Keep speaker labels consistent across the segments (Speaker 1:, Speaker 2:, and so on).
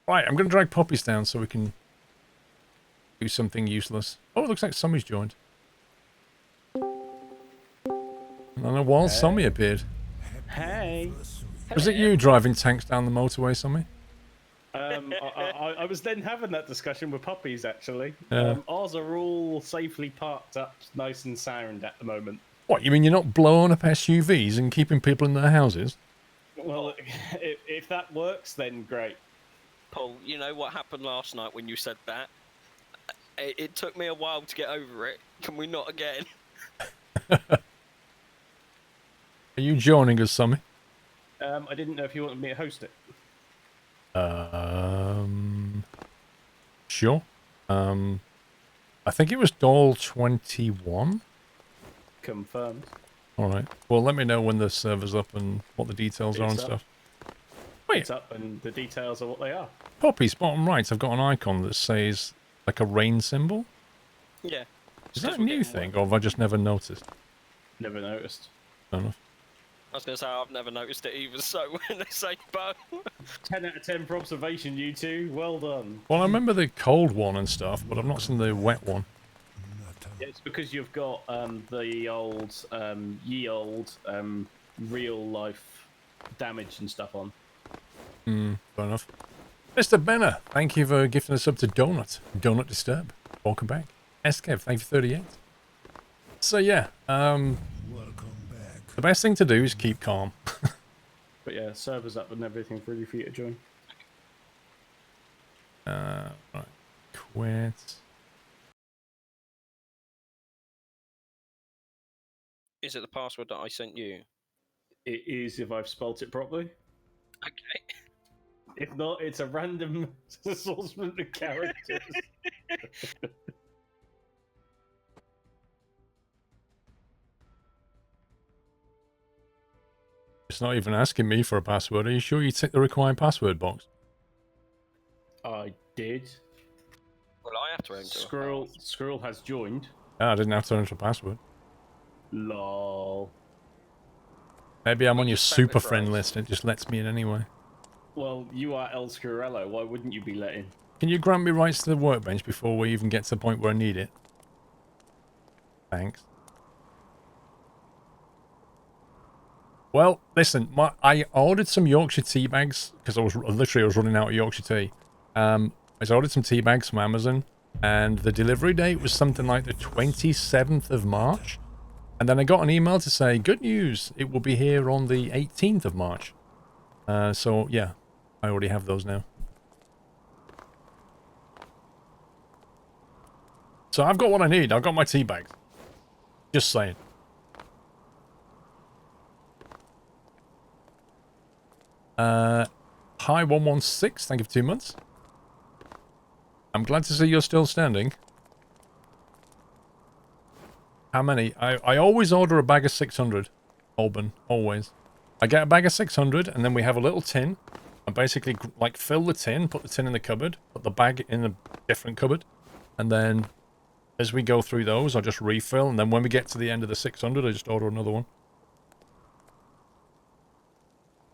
Speaker 1: Right, I'm going to drag Poppies down so we can do something useless. Oh, it looks like Sommy's joined. And then a wild Sommy appeared.
Speaker 2: Hey.
Speaker 1: Was it you driving tanks down the motorway, Sommy?
Speaker 2: I was then having that discussion with puppies, actually.
Speaker 1: Yeah.
Speaker 2: Ours are all safely parked up, nice and sound at the moment.
Speaker 1: What, you mean you're not blowing up SUVs and keeping people in their houses?
Speaker 2: Well, if that works, then great.
Speaker 3: Paul, you know what happened last night when you said that? It took me a while to get over it. Can we not again?
Speaker 1: Are you joining us, Sommy?
Speaker 2: I didn't know if you wanted me to host it.
Speaker 1: Sure. I think it was Doll 21.
Speaker 2: Confirmed.
Speaker 1: All right. Well, let me know when the server's up and what the details are and
Speaker 2: It's up.
Speaker 1: stuff. Wait,
Speaker 2: It's up, and the details are what they are.
Speaker 1: Poppies, bottom right, I've got an icon that says like a rain symbol.
Speaker 3: Yeah.
Speaker 1: Is that a new thing, or have I just never noticed?
Speaker 2: Never noticed.
Speaker 1: Fair enough.
Speaker 3: I was going to say, I've never noticed it either, so when they say bow...
Speaker 2: 10 out of 10 for observation, you two. Well done.
Speaker 1: Well, I remember the cold one and stuff, but I've not seen the wet one.
Speaker 2: Yeah, it's because you've got the old, ye old, real life damage and stuff on.
Speaker 1: Fair enough. Mr. Benner, thank you for gifting us up to Donut. Donut Disturb. Welcome back. Escape, thank you for 38. So yeah,
Speaker 4: Welcome back.
Speaker 1: the best thing to do is keep calm.
Speaker 2: But yeah, servers up and everything ready for you to join.
Speaker 1: Right. Quit.
Speaker 3: Is it the password that I sent you?
Speaker 2: It is if I've spelt it properly.
Speaker 3: Okay.
Speaker 2: If not, it's a random assortment of characters.
Speaker 1: It's not even asking me for a password. Are you sure you tick the required password box?
Speaker 2: I did.
Speaker 3: Well, I have to enter.
Speaker 2: Squirrel has joined.
Speaker 1: Ah, I didn't have to enter a password.
Speaker 2: Lol.
Speaker 1: Maybe I'm on your
Speaker 3: just spam
Speaker 1: super
Speaker 3: this
Speaker 1: friend
Speaker 3: right.
Speaker 1: list. It just lets me in anyway.
Speaker 2: Well, you are El Squirrello. Why wouldn't you be let in?
Speaker 1: Can you grant me rights to the workbench before we even get to the point where I need it? Thanks. Well, listen, I ordered some Yorkshire tea bags because I was running out of Yorkshire tea. I ordered some tea bags from Amazon, and the delivery date was something like the 27th of March. And then I got an email to say, good news, it will be here on the 18th of March. So yeah, I already have those now. So I've got what I need. I've got my tea bags. Just saying. Hi 116, thank you for 2 months. I'm glad to see you're still standing. How many? I always order a bag of 600. Alban, always. I get a bag of 600 and then we have a little tin. I basically like fill the tin, put the tin in the cupboard, put the bag in a different cupboard. And then as we go through those, I just refill. And then when we get to the end of the 600, I just order another one.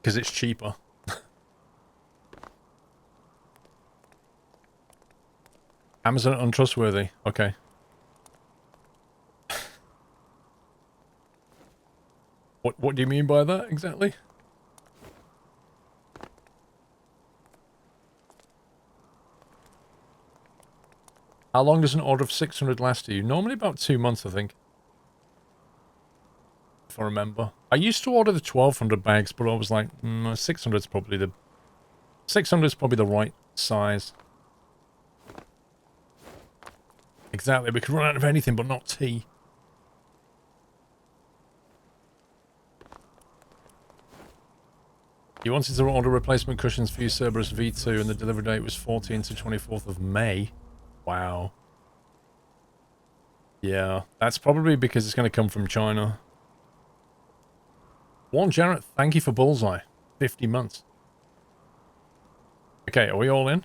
Speaker 1: Because it's cheaper. Amazon untrustworthy. Okay. What do you mean by that exactly? How long does an order of 600 last you? Normally about 2 months, I think. If I remember. I used to order the 1200 bags, but I was like, 600 is probably the 600 is probably the right size. Exactly, we could run out of anything but not tea. You wanted to order replacement cushions for your Cerberus V2 and the delivery date was 14th to 24th of May. Wow. Yeah, that's probably because it's going to come from China. One Jarrett, thank you for Bullseye. 50 months. Okay, are we all in?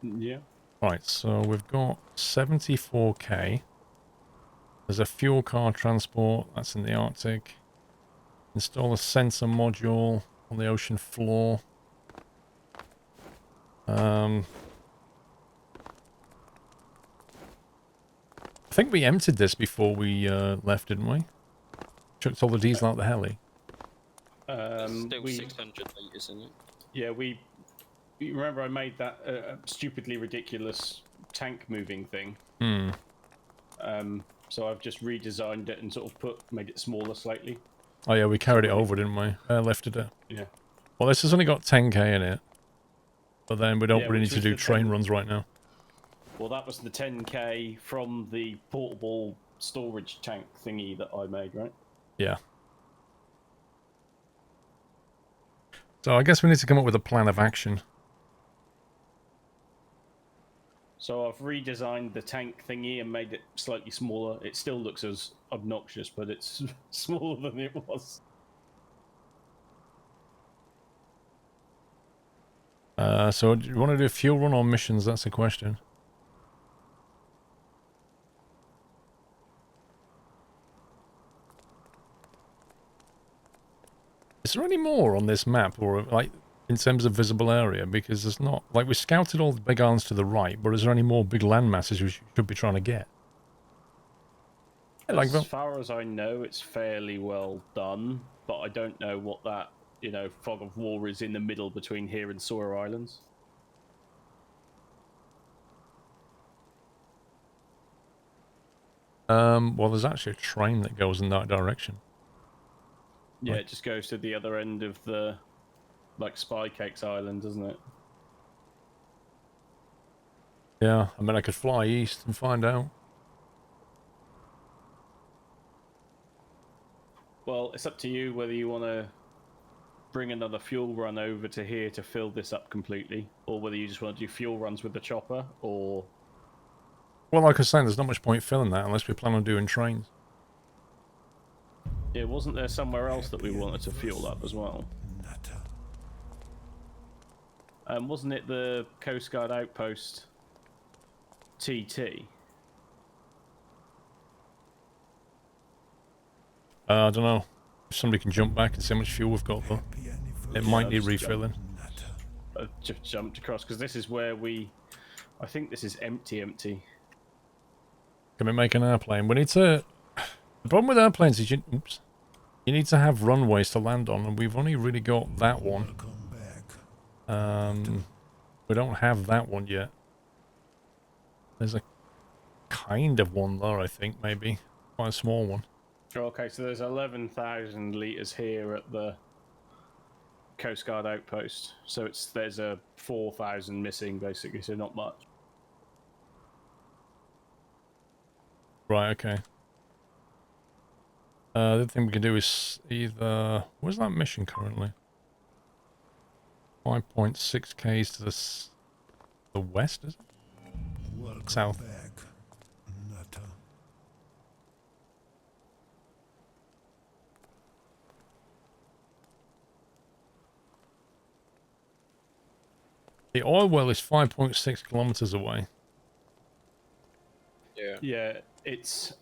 Speaker 2: Yeah.
Speaker 1: Right, so we've got 74k. There's a fuel car transport, that's in the Arctic. Install a sensor module on the ocean floor. I think we emptied this before we left, didn't we? Chucked all the diesel out the heli.
Speaker 3: Still
Speaker 2: we
Speaker 3: 600 litres in it.
Speaker 2: yeah we you remember I made that stupidly ridiculous tank moving thing.
Speaker 1: Hmm.
Speaker 2: So I've just redesigned it and sort of made it smaller slightly.
Speaker 1: Oh yeah, we carried it over, didn't we? Lifted it.
Speaker 2: Yeah.
Speaker 1: Well, this has only got 10k in it. But then we don't
Speaker 2: Yeah,
Speaker 1: really need
Speaker 2: which
Speaker 1: to
Speaker 2: was
Speaker 1: do
Speaker 2: the
Speaker 1: train
Speaker 2: 10.
Speaker 1: runs right now.
Speaker 2: Well, that was the 10k from the portable storage tank thingy that I made, right?
Speaker 1: Yeah. So I guess we need to come up with a plan of action.
Speaker 2: So I've redesigned the tank thingy and made it slightly smaller. It still looks as obnoxious, but it's smaller than it was.
Speaker 1: So do you want to do fuel run or missions? That's the question. Is there any more on this map, or like in terms of visible area? Because there's not. Like we scouted all the big islands to the right, but is there any more big land masses we should be trying to get? Yeah, like
Speaker 2: As far as I know, it's fairly well done, but I don't know what that, fog of war is in the middle between here and Sawyer Islands.
Speaker 1: Well, there's actually a train that goes in that direction.
Speaker 2: Yeah,
Speaker 1: Right.
Speaker 2: it just goes to the other end of the, Spy Cakes Island, doesn't it?
Speaker 1: Yeah, I mean, I could fly east and find out.
Speaker 2: Well, it's up to you whether you want to bring another fuel run over to here to fill this up completely, or whether you just want to do fuel runs with the chopper, or...
Speaker 1: Well, like I was saying, there's not much point filling that unless we plan on doing trains.
Speaker 2: Yeah, wasn't there somewhere else that we wanted to fuel up as well?
Speaker 4: Nutter.
Speaker 2: Wasn't it the Coast Guard outpost TT?
Speaker 1: I don't know. If somebody can jump back and see how much fuel we've got, though.
Speaker 4: Happy anniversary.
Speaker 1: It might need
Speaker 2: I've just
Speaker 1: refilling.
Speaker 4: Nutter.
Speaker 2: I've just jumped across, because this is where I think this is empty.
Speaker 1: Can we make an airplane? We need to... The problem with airplanes is you need to have runways to land on, and we've only really got that one.
Speaker 4: Welcome back.
Speaker 1: We don't have that one yet. There's a kind of one there, I think, maybe. Quite a small one.
Speaker 2: Okay, so there's 11,000 litres here at the Coast Guard outpost. So there's a 4,000 missing, basically, so not much.
Speaker 1: Right, okay. The other thing we can do is either... Where's that mission currently? 5.6 k's to the west, is it?
Speaker 4: Welcome
Speaker 1: South.
Speaker 4: back. Nutter.
Speaker 1: The oil well is 5.6 kilometers away.
Speaker 3: Yeah.
Speaker 2: Yeah, it's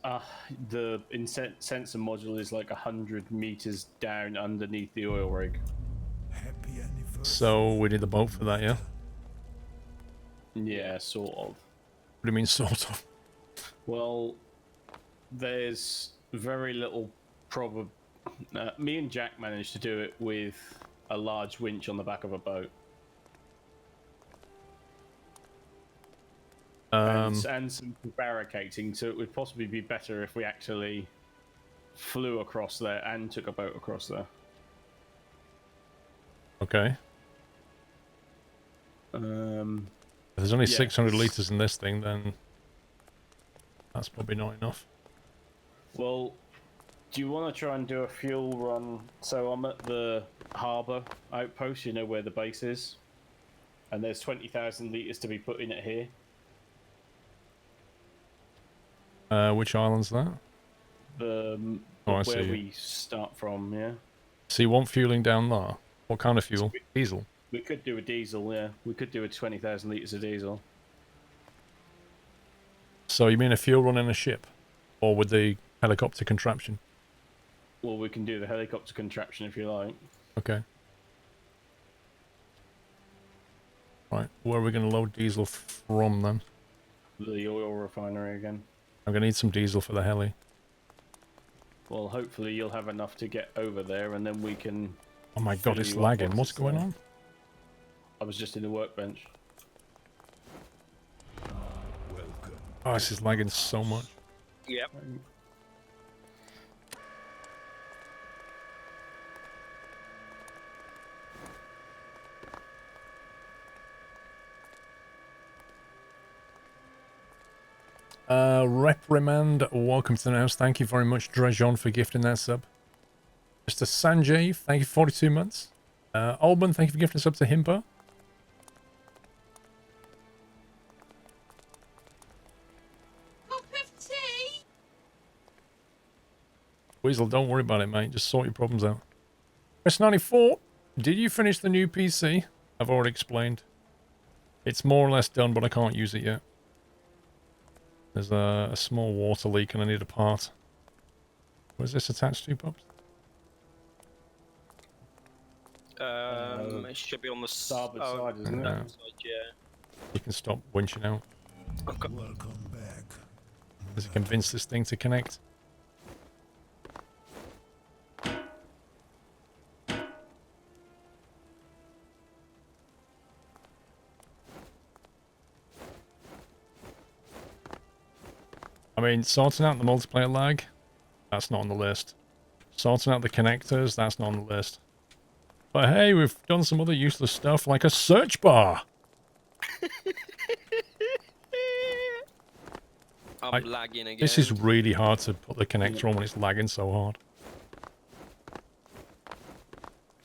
Speaker 2: the sensor module is like 100 meters down underneath the oil rig.
Speaker 4: Happy anniversary.
Speaker 1: So we need the boat for that, yeah?
Speaker 2: Yeah, sort of.
Speaker 1: What do you mean, sort of?
Speaker 2: Well, there's very little me and Jack managed to do it with a large winch on the back of a boat. And some barricading, so it would possibly be better if we actually flew across there and took a boat across there.
Speaker 1: Okay. If there's only 600 litres in this thing, then that's probably not enough.
Speaker 2: Well, do you want to try and do a fuel run? So I'm at the harbour outpost, you know where the base is, and there's 20,000 litres to be put in it here.
Speaker 1: Which island's that?
Speaker 2: The
Speaker 1: Oh, I
Speaker 2: where
Speaker 1: see.
Speaker 2: we start from, yeah.
Speaker 1: So you want fueling down there? What kind of fuel? Diesel?
Speaker 2: We could do a diesel, yeah. We could do a 20,000 litres of diesel.
Speaker 1: So you mean a fuel run in a ship? Or with the helicopter contraption?
Speaker 2: Well, we can do the helicopter contraption if you like.
Speaker 1: Okay. Right, where are we going to load diesel from then?
Speaker 2: The oil refinery again.
Speaker 1: I'm going to need some diesel for the heli.
Speaker 2: Well, hopefully you'll have enough to get over there, and then we can.
Speaker 1: Oh my god,
Speaker 2: fill
Speaker 1: it's
Speaker 2: you up
Speaker 1: lagging.
Speaker 2: once
Speaker 1: What's
Speaker 2: it's
Speaker 1: going
Speaker 2: there.
Speaker 1: on?
Speaker 2: I was just in the workbench.
Speaker 4: Welcome.
Speaker 1: Oh, this is lagging so much.
Speaker 3: Yep.
Speaker 1: Reprimand, welcome to the house. Thank you very much, Drejon, for gifting that sub. Mr. Sanjay, thank you for 42 months. Alban, thank you for gifting a sub to Himpa. Weasel, don't worry about it, mate. Just sort your problems out. Chris94, did you finish the new PC? I've already explained. It's more or less done, but I can't use it yet. There's a small water leak and I need a part. Where's this attached to, Pops?
Speaker 3: It should be on the
Speaker 2: Starboard side, isn't it?
Speaker 3: starboard side, yeah.
Speaker 1: You can stop winching out.
Speaker 3: Okay.
Speaker 4: Welcome back.
Speaker 1: Does it convince this thing to connect? I mean, sorting out the multiplayer lag, that's not on the list. Sorting out the connectors, that's not on the list. But hey, we've done some other useless stuff like a search bar.
Speaker 3: I'm lagging again.
Speaker 1: This is really hard to put the connector on when it's lagging so hard.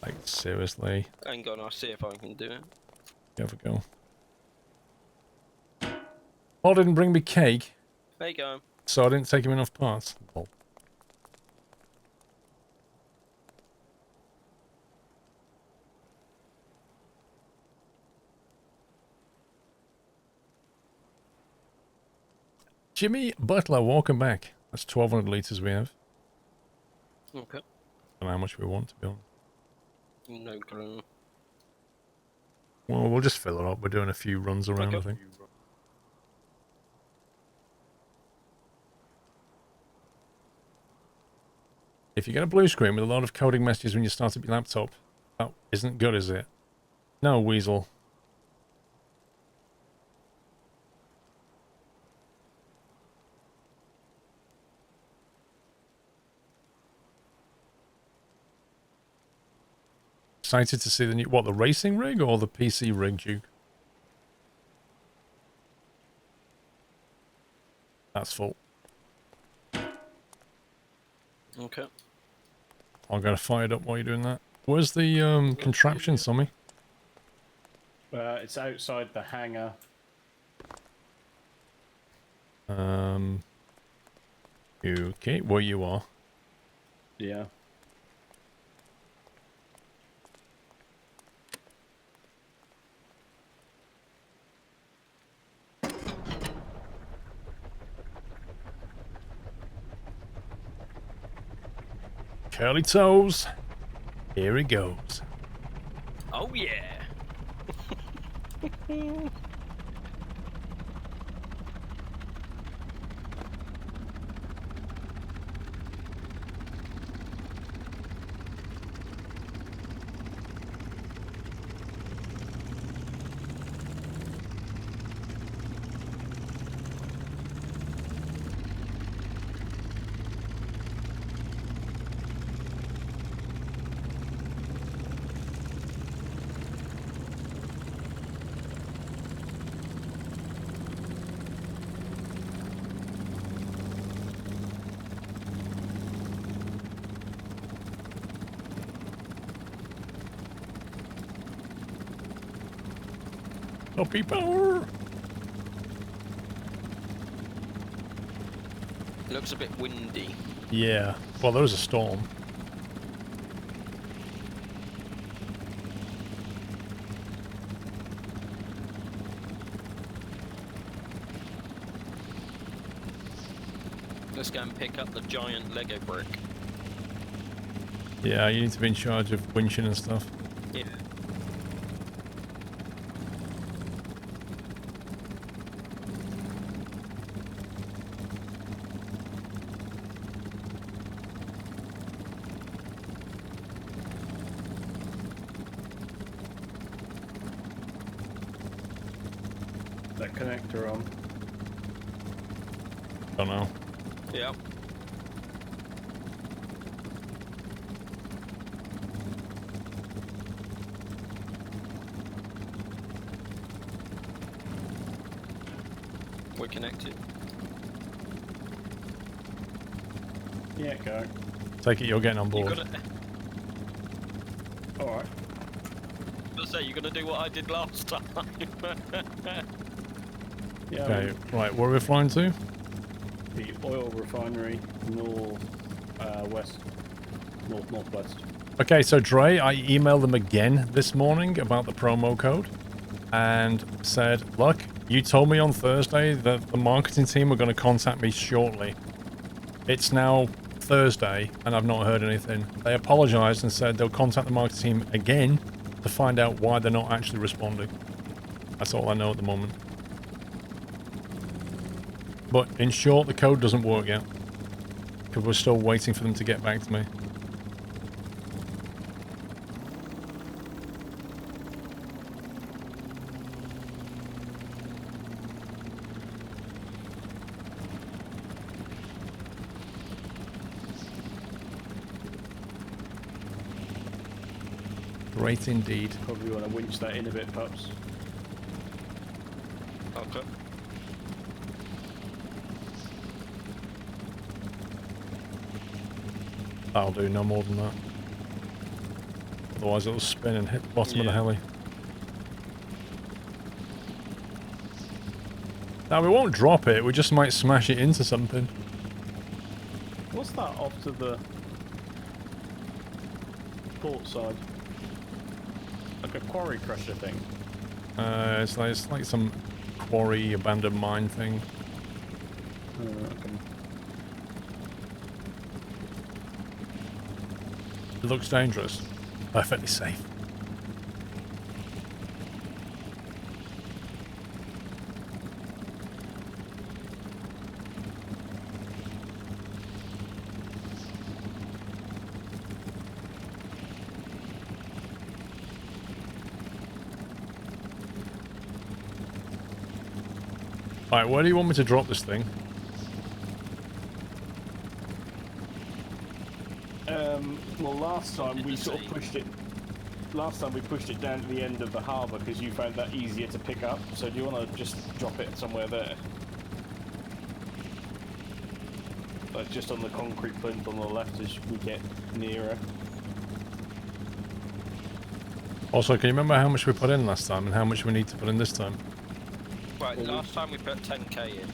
Speaker 1: Like, seriously.
Speaker 3: Hang on, I'll see if I can do it.
Speaker 1: Have a go. Paul didn't bring me cake,
Speaker 3: There you go.
Speaker 1: so I didn't take him enough parts. Lol. Jimmy Butler, welcome back. That's 1,200 litres we have.
Speaker 3: Okay.
Speaker 1: I don't know how much we want, to be honest.
Speaker 3: No clue.
Speaker 1: Well, we'll just fill it up. We're doing a few runs around,
Speaker 3: Okay.
Speaker 1: I think. If you get a blue screen with a lot of coding messages when you start up your laptop, that isn't good, is it? No, Weasel. Excited to see the new, what, the racing rig or the PC rig, Duke? That's full.
Speaker 3: Okay.
Speaker 1: I'll get it fired up while you're doing that. Where's the contraption, Sommy?
Speaker 2: It's outside the hangar.
Speaker 1: Okay, where you are.
Speaker 2: Yeah.
Speaker 1: Curly toes. Here he goes.
Speaker 3: Oh yeah.
Speaker 1: Puppy power.
Speaker 3: Looks a bit windy.
Speaker 1: Yeah. Well, there was a storm.
Speaker 3: Let's go and pick up the giant Lego brick.
Speaker 1: Yeah, you need to be in charge of winching and stuff.
Speaker 3: Yeah.
Speaker 2: that connector on.
Speaker 1: Don't know.
Speaker 3: Yeah. We're connected.
Speaker 2: Yeah, go.
Speaker 1: Take it you're getting on
Speaker 3: You
Speaker 1: board.
Speaker 3: gotta,
Speaker 2: Alright.
Speaker 3: I say you're gonna do what I did last time.
Speaker 2: Yeah,
Speaker 1: Okay, right, where are we flying to?
Speaker 2: the oil refinery, northwest.
Speaker 1: Okay, so Dre, I emailed them again this morning about the promo code and said, look, you told me on Thursday that the marketing team were going to contact me shortly. It's now Thursday and I've not heard anything. They apologized and said they'll contact the marketing team again to find out why they're not actually responding. That's all I know at the moment. But in short, the code doesn't work yet because we're still waiting for them to get back to me. Great indeed.
Speaker 2: Probably want to winch that in a bit, pups.
Speaker 3: Okay.
Speaker 1: That'll do, no more than that. Otherwise it'll spin and hit the bottom of the heli. Now we won't drop it, we just might smash it into something.
Speaker 2: What's that off to the port side? Like a quarry crusher thing.
Speaker 1: It's like some quarry abandoned mine thing.
Speaker 2: Okay.
Speaker 1: It looks dangerous. Perfectly safe. Right, where do you want me to drop this thing?
Speaker 2: Well, last time we sort of pushed it. Last time we pushed it down to the end of the harbour because you found that easier to pick up. So do you want to just drop it somewhere there? Like just on the concrete plinth on the left as we get nearer.
Speaker 1: Also, can you remember how much we put in last time and how much we need to put in this time?
Speaker 3: Right, last time we put 10k in.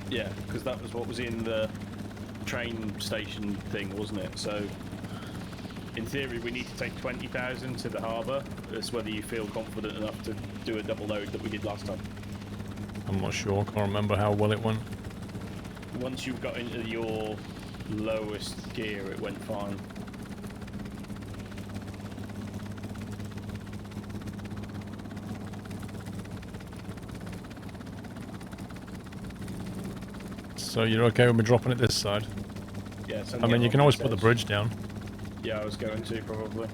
Speaker 2: Yeah, because that was what was in the train station thing, wasn't it? So, in theory, we need to take 20,000 to the harbour. It's whether you feel confident enough to do a double load that we did last time.
Speaker 1: I'm not sure, can't remember how well it went.
Speaker 2: Once you got into your lowest gear, it went fine.
Speaker 1: So you're okay with me dropping it this side?
Speaker 2: Yeah, so
Speaker 1: I mean, you can always put the bridge down.
Speaker 2: Yeah, I was going to, probably.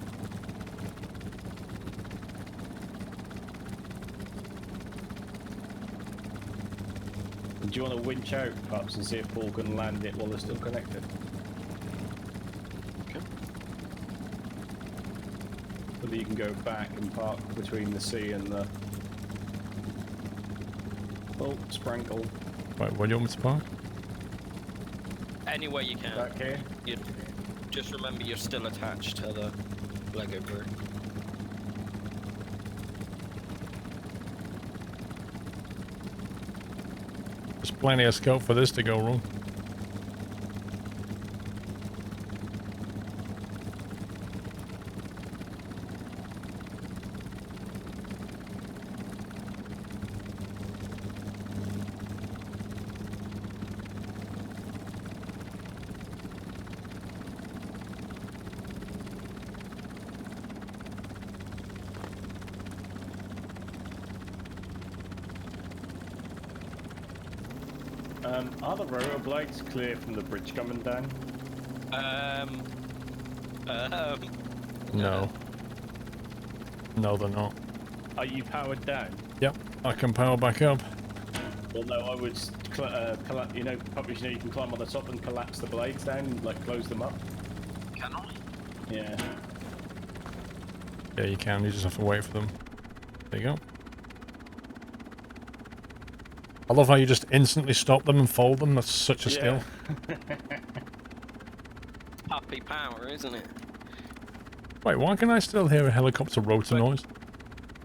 Speaker 2: Do you want to winch out, perhaps, and see if Paul can land it while they're still connected?
Speaker 3: Okay.
Speaker 2: Whether you can go back and park between the sea and the... Oh, sprankle.
Speaker 1: Right, where do you want me to park?
Speaker 3: Any way you can.
Speaker 2: Back here?
Speaker 3: You just remember you're still attached to the Lego brick.
Speaker 1: There's plenty of scope for this to go wrong.
Speaker 2: Are the rotor blades clear from the bridge coming down?
Speaker 1: No. No, they're not.
Speaker 2: Are you powered down?
Speaker 1: Yep, I can power back up.
Speaker 2: Well, no, I would, you know, puppies, you know, you can climb on the top and collapse the blades down, like close them up.
Speaker 3: Can I?
Speaker 2: Yeah.
Speaker 1: Yeah, you can. You just have to wait for them. There you go. I love how you just instantly stop them and fold them. That's such a skill.
Speaker 3: Puppy power, isn't it?
Speaker 1: Wait, why can I still hear a helicopter rotor noise?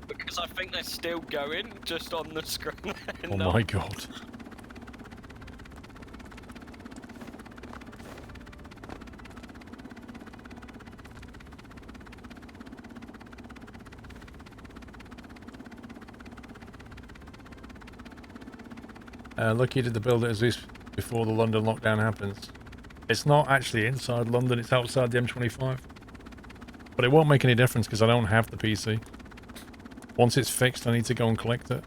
Speaker 3: Because I think they're still going, just on the screen.
Speaker 1: Oh my god. Lucky did the build it as this before the London lockdown happens. It's not actually inside London, it's outside the M25. But it won't make any difference because I don't have the PC. Once it's fixed, I need to go and collect it.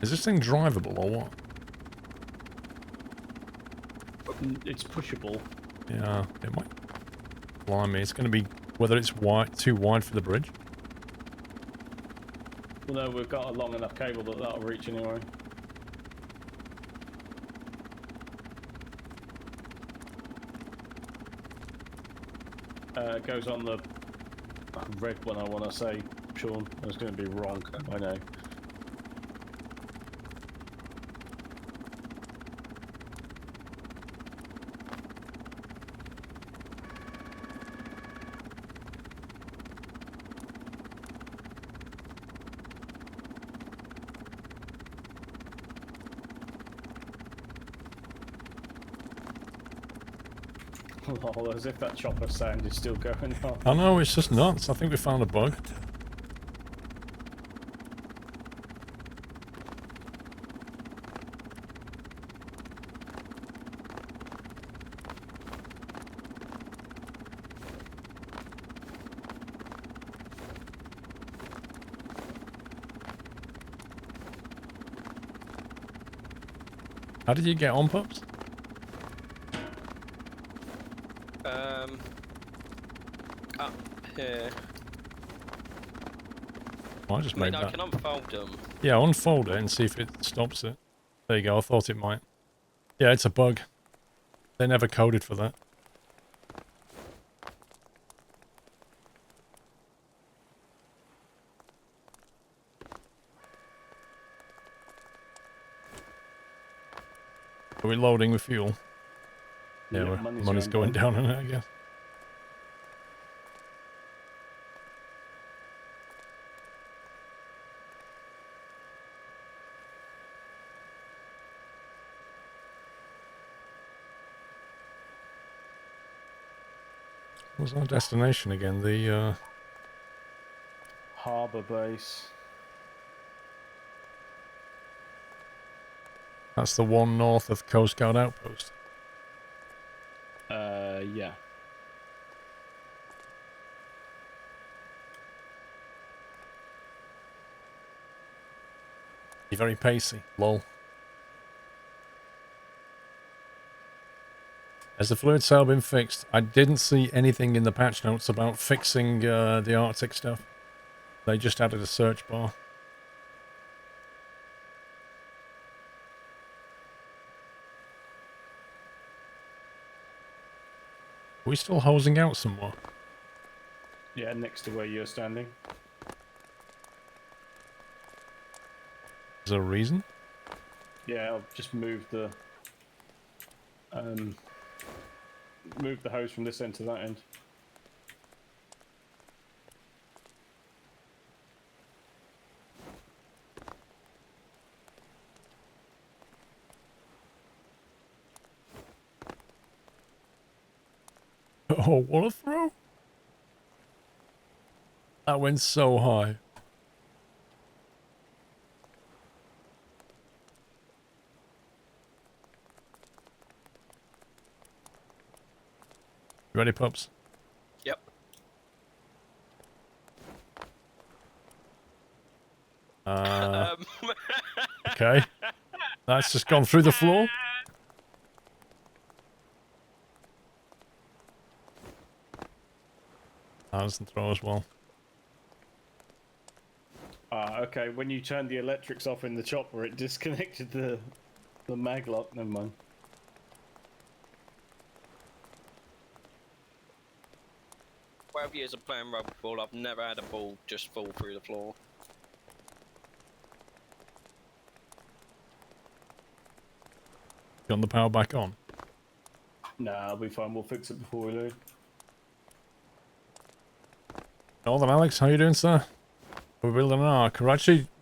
Speaker 1: Is this thing drivable or what?
Speaker 2: It's pushable.
Speaker 1: Yeah, it might. Blimey, it's going to be whether it's wide, too wide for the bridge.
Speaker 2: Well, no, we've got a long enough cable that that'll reach anyway. It goes on the red one, I want to say, Sean. I was going to be wrong, I know. Oh, as if that chopper sound is still going on.
Speaker 1: I know, it's just nuts. I think we found a bug. How did you get on, Pups?
Speaker 3: Up here.
Speaker 1: Oh, I just made
Speaker 3: I
Speaker 1: that.
Speaker 3: can unfold them.
Speaker 1: Yeah, unfold it and see if it stops it. There you go, I thought it might. Yeah, it's a bug. They never coded for that. Are we loading with fuel? Yeah, money's going down on it, I guess. What's our destination again? The
Speaker 2: Harbour base.
Speaker 1: that's the one north of Coast Guard Outpost.
Speaker 2: Yeah.
Speaker 1: You're very pacey. Lol. Has the fluid cell been fixed? I didn't see anything in the patch notes about fixing the Arctic stuff. They just added a search bar. Are we still hosing out somewhere?
Speaker 2: Yeah, next to where you're standing.
Speaker 1: Is there a reason?
Speaker 2: Yeah, I'll just move the hose from this end to that end.
Speaker 1: Oh, what a throw! That went so high. You ready, Pups?
Speaker 3: Yep.
Speaker 1: Okay. That's just gone through the floor. That doesn't throw as well.
Speaker 2: Ah, Okay, when you turned the electrics off in the chopper, it disconnected the maglock. Never mind.
Speaker 3: 12 years of playing rugby ball, I've never had a ball just fall through the floor.
Speaker 1: Got the power back on.
Speaker 2: Nah, I'll be fine. We'll fix it before we leave.
Speaker 1: Northern Alex, how you doing, sir? We're building an ark.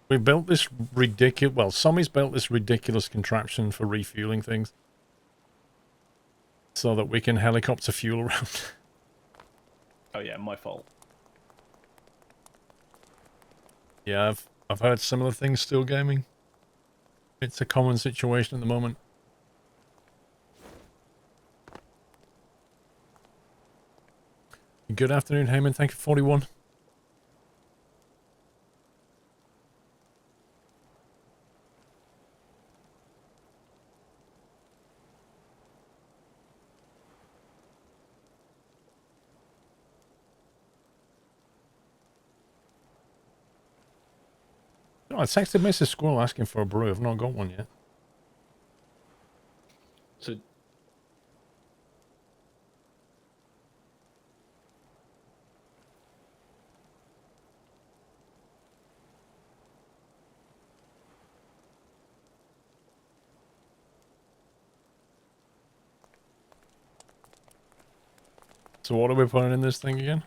Speaker 1: We built this ridiculous... Well, Sommy's built this ridiculous contraption for refueling things. So that we can helicopter fuel around.
Speaker 2: Oh yeah, my fault.
Speaker 1: Yeah, I've heard similar things still gaming. It's a common situation at the moment. Good afternoon, Heyman. Thank you for 41. I texted Mrs. Squirrel asking for a brew. I've not got one yet.
Speaker 2: So
Speaker 1: So what are we putting in this thing again?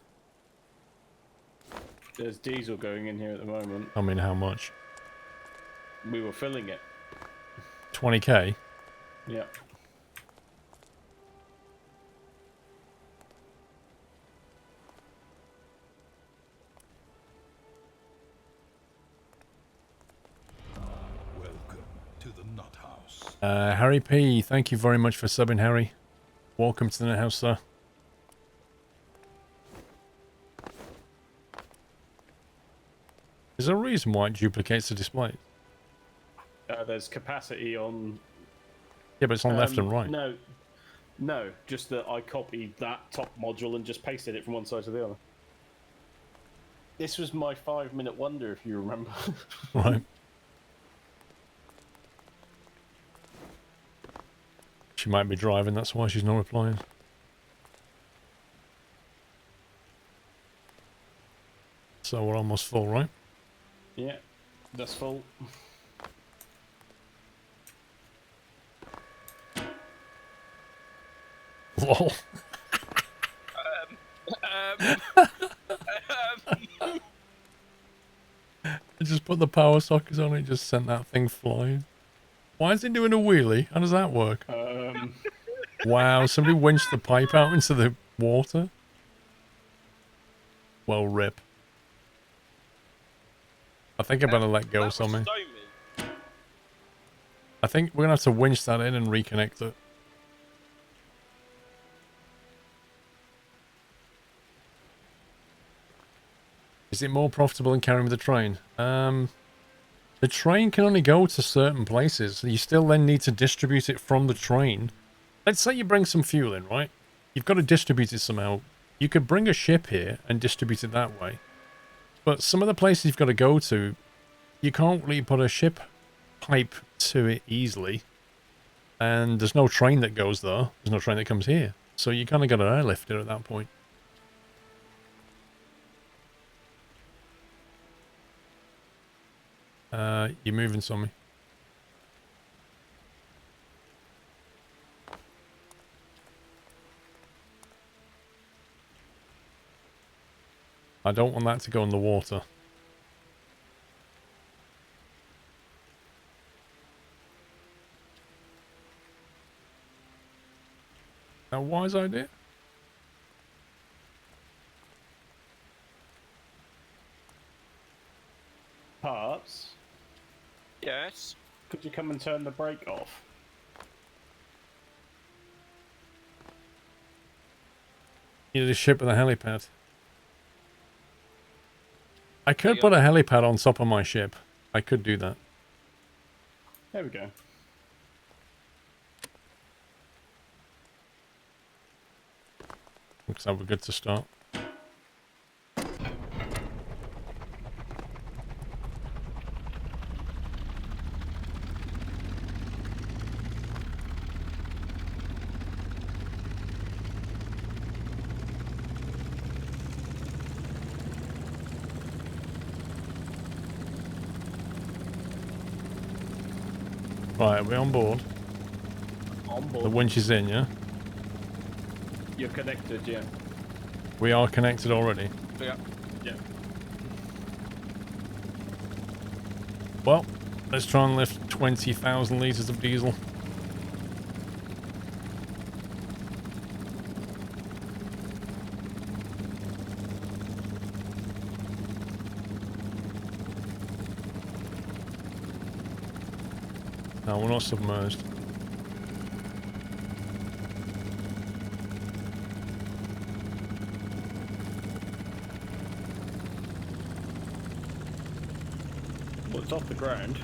Speaker 2: there's diesel going in here at the moment.
Speaker 1: I mean, how much?
Speaker 2: We were filling it.
Speaker 1: 20k?
Speaker 2: Yeah.
Speaker 4: Welcome to the Nut House.
Speaker 1: Harry P, thank you very much for subbing, Harry. Welcome to the Nut House, sir. Is there a reason why it duplicates the display?
Speaker 2: There's capacity on...
Speaker 1: Yeah, but it's on left and right.
Speaker 2: No, just that I copied that top module and just pasted it from one side to the other. This was my 5-minute wonder, if you remember.
Speaker 1: Right. She might be driving, that's why she's not replying. So we're almost full, right?
Speaker 2: Yeah, that's full.
Speaker 1: Lol. I just put the power sockets on it, just sent that thing flying. Why is it doing a wheelie? How does that work? Wow, somebody winched the pipe out into the water. Well, rip. I think I better let go, something. I think we're gonna have to winch that in and reconnect it. Is it more profitable than carrying with the train? The train can only go to certain places. So you still then need to distribute it from the train. Let's say you bring some fuel in, right? You've got to distribute it somehow. You could bring a ship here and distribute it that way. But some of the places you've got to go to, you can't really put a ship pipe to it easily. And there's no train that goes there. There's no train that comes here. So you kind of got to airlift it at that point. You're moving something. I don't want that to go in the water. A wise idea?
Speaker 2: Parts,
Speaker 3: Yes.
Speaker 2: could you come and turn the brake off?
Speaker 1: You need a ship with a helipad. I could put a helipad on top of my ship. I could do that.
Speaker 2: There we go.
Speaker 1: Looks like we're good to start. Right, are we on board?
Speaker 2: On
Speaker 1: The
Speaker 2: board.
Speaker 1: winch is in, yeah?
Speaker 2: You're connected, yeah.
Speaker 1: We are connected already.
Speaker 3: Yeah.
Speaker 2: Yeah.
Speaker 1: Well, let's try and lift 20,000 litres of diesel. No, we're not submerged.
Speaker 2: Well, it's off the ground.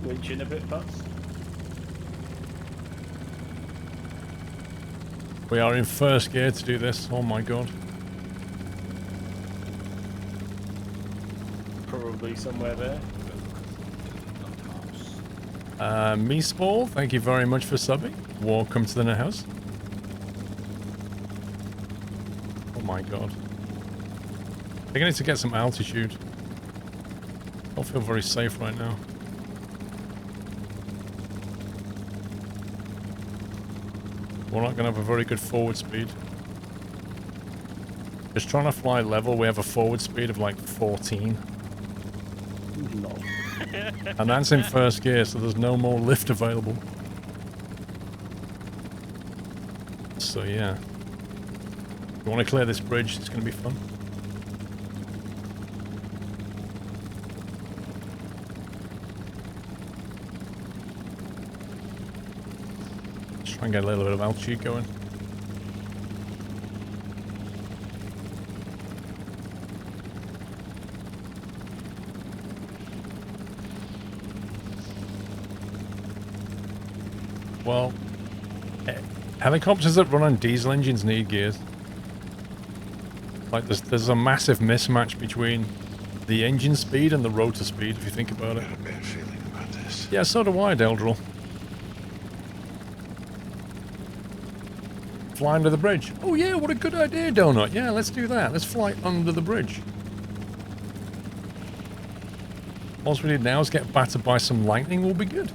Speaker 2: Winch in a bit, Putz.
Speaker 1: We are in first gear to do this. Oh my god.
Speaker 2: Probably somewhere there.
Speaker 1: Meespall, thank you very much for subbing. Welcome to the net house. Oh my god. I think I need to get some altitude. I don't feel very safe right now. We're not going to have a very good forward speed. Just trying to fly level, we have a forward speed of like 14.
Speaker 2: No.
Speaker 1: And that's in first gear, so there's no more lift available. So yeah. You want to clear this bridge, it's going to be fun. Just try and get a little bit of altitude going. Well, helicopters that run on diesel engines need gears. Like, there's a massive mismatch between the engine speed and the rotor speed, if you think about it.
Speaker 4: I got a bad feeling about this.
Speaker 1: Yeah, so do I, Deldril. Fly under the bridge. Oh yeah, what a good idea, Donut. Yeah, let's do that. Let's fly under the bridge. All we need now is get battered by some lightning, we'll be good.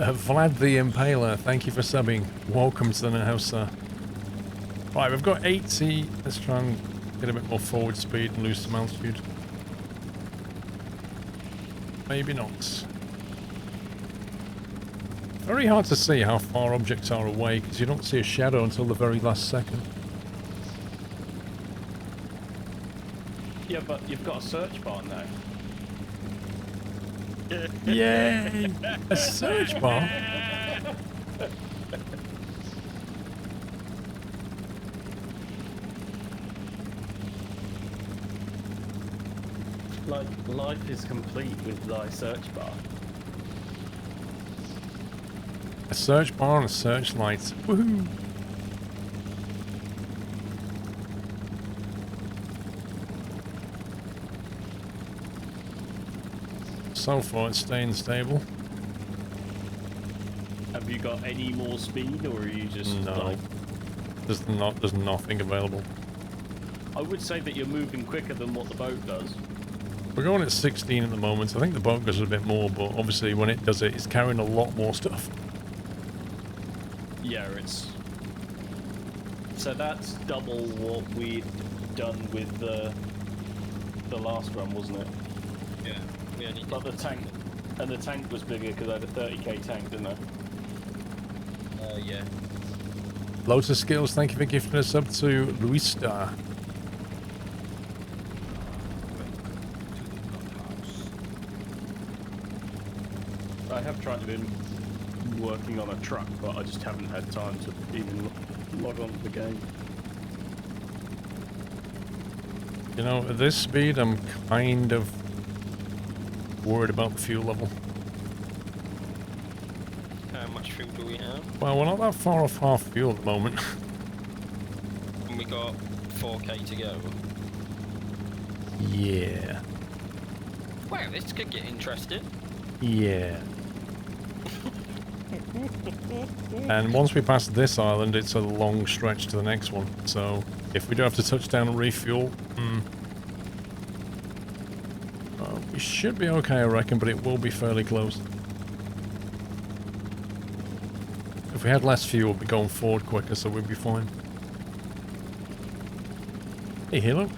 Speaker 1: Vlad the Impaler, thank you for subbing. Welcome to the net house, sir. Right, we've got 80. Let's try and get a bit more forward speed and lose some altitude. Maybe not. Very hard to see how far objects are away because you don't see a shadow until the very last second.
Speaker 2: Yeah, but you've got a search bar now.
Speaker 1: Yay! A search bar?
Speaker 2: Like, life is complete with thy search bar.
Speaker 1: A search bar and a searchlight. Woohoo! So far it's staying stable.
Speaker 2: Have you got any more speed, or are you just
Speaker 1: No.
Speaker 2: like...
Speaker 1: There's nothing available.
Speaker 2: I would say that you're moving quicker than what the boat does.
Speaker 1: We're going at 16 at the moment. I think the boat goes a bit more, but obviously when it does it, it's carrying a lot more stuff.
Speaker 2: Yeah, it's... So that's double what we'd done with the last run, wasn't it?
Speaker 3: Yeah. We only did
Speaker 2: But the tank... And the tank was bigger because I had a 30k tank, didn't I?
Speaker 3: yeah.
Speaker 1: Lotus Skills, thank you for gifting us up to Luis Star.
Speaker 2: I have tried to be working on a truck, but I just haven't had time to even log on to the game.
Speaker 1: You know, at this speed, I'm kind of worried about the fuel level.
Speaker 3: How much fuel do we have?
Speaker 1: Well, we're not that far off half fuel at the moment.
Speaker 3: And we got 4k to go.
Speaker 1: Yeah.
Speaker 3: Wow, this could get interesting.
Speaker 1: Yeah. And once we pass this island, it's a long stretch to the next one. So if we do have to touch down and refuel, we should be okay, I reckon, but it will be fairly close. If we had less fuel, we'd be going forward quicker, so we'd be fine. Hey, Hilo.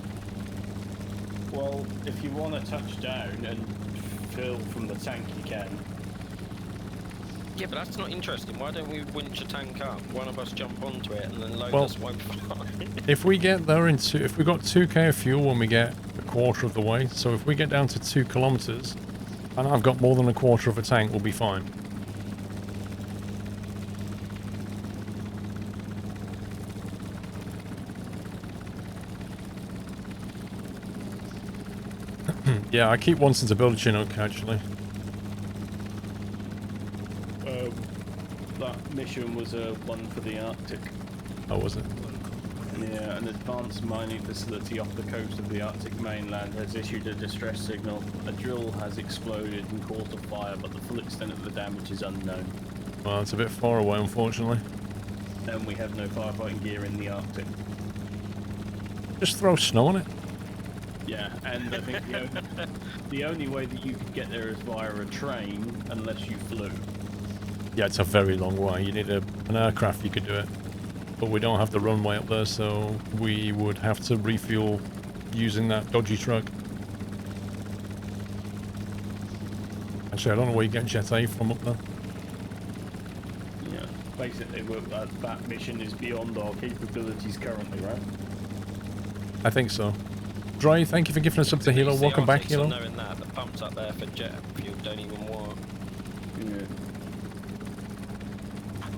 Speaker 2: Well, if you want to touch down and fill from the tank, you can.
Speaker 3: Yeah, but that's not interesting. Why don't we winch a tank up? One of us jump onto it and then load
Speaker 1: Well,
Speaker 3: us one fly.
Speaker 1: if we get there in if we got 2k of fuel when we get a quarter of the way, so if we get down to 2 kilometers, and I've got more than a quarter of a tank, we'll be fine. Yeah, I keep wanting to build a Chinook, actually.
Speaker 2: That mission was one for the Arctic.
Speaker 1: Oh, was it?
Speaker 2: Yeah, an advanced mining facility off the coast of the Arctic mainland has issued a distress signal. A drill has exploded and caused a fire, but the full extent of the damage is unknown.
Speaker 1: Well, it's a bit far away, unfortunately.
Speaker 2: And we have no firefighting gear in the Arctic.
Speaker 1: Just throw snow on it.
Speaker 2: Yeah, and I think the only way that you could get there is via a train, unless you flew.
Speaker 1: Yeah, it's a very long way. You need an aircraft, you could do it. But we don't have the runway up there, so we would have to refuel using that dodgy truck. Actually, I don't know where you get Jet A from up there.
Speaker 2: Yeah, basically that mission is beyond our capabilities currently, right?
Speaker 1: I think so. Dry, thank you for giving us up to Hilo. Welcome back, Hilo.
Speaker 3: Knowing that, the pumps up there for jet fuel don't even work.
Speaker 2: Yeah.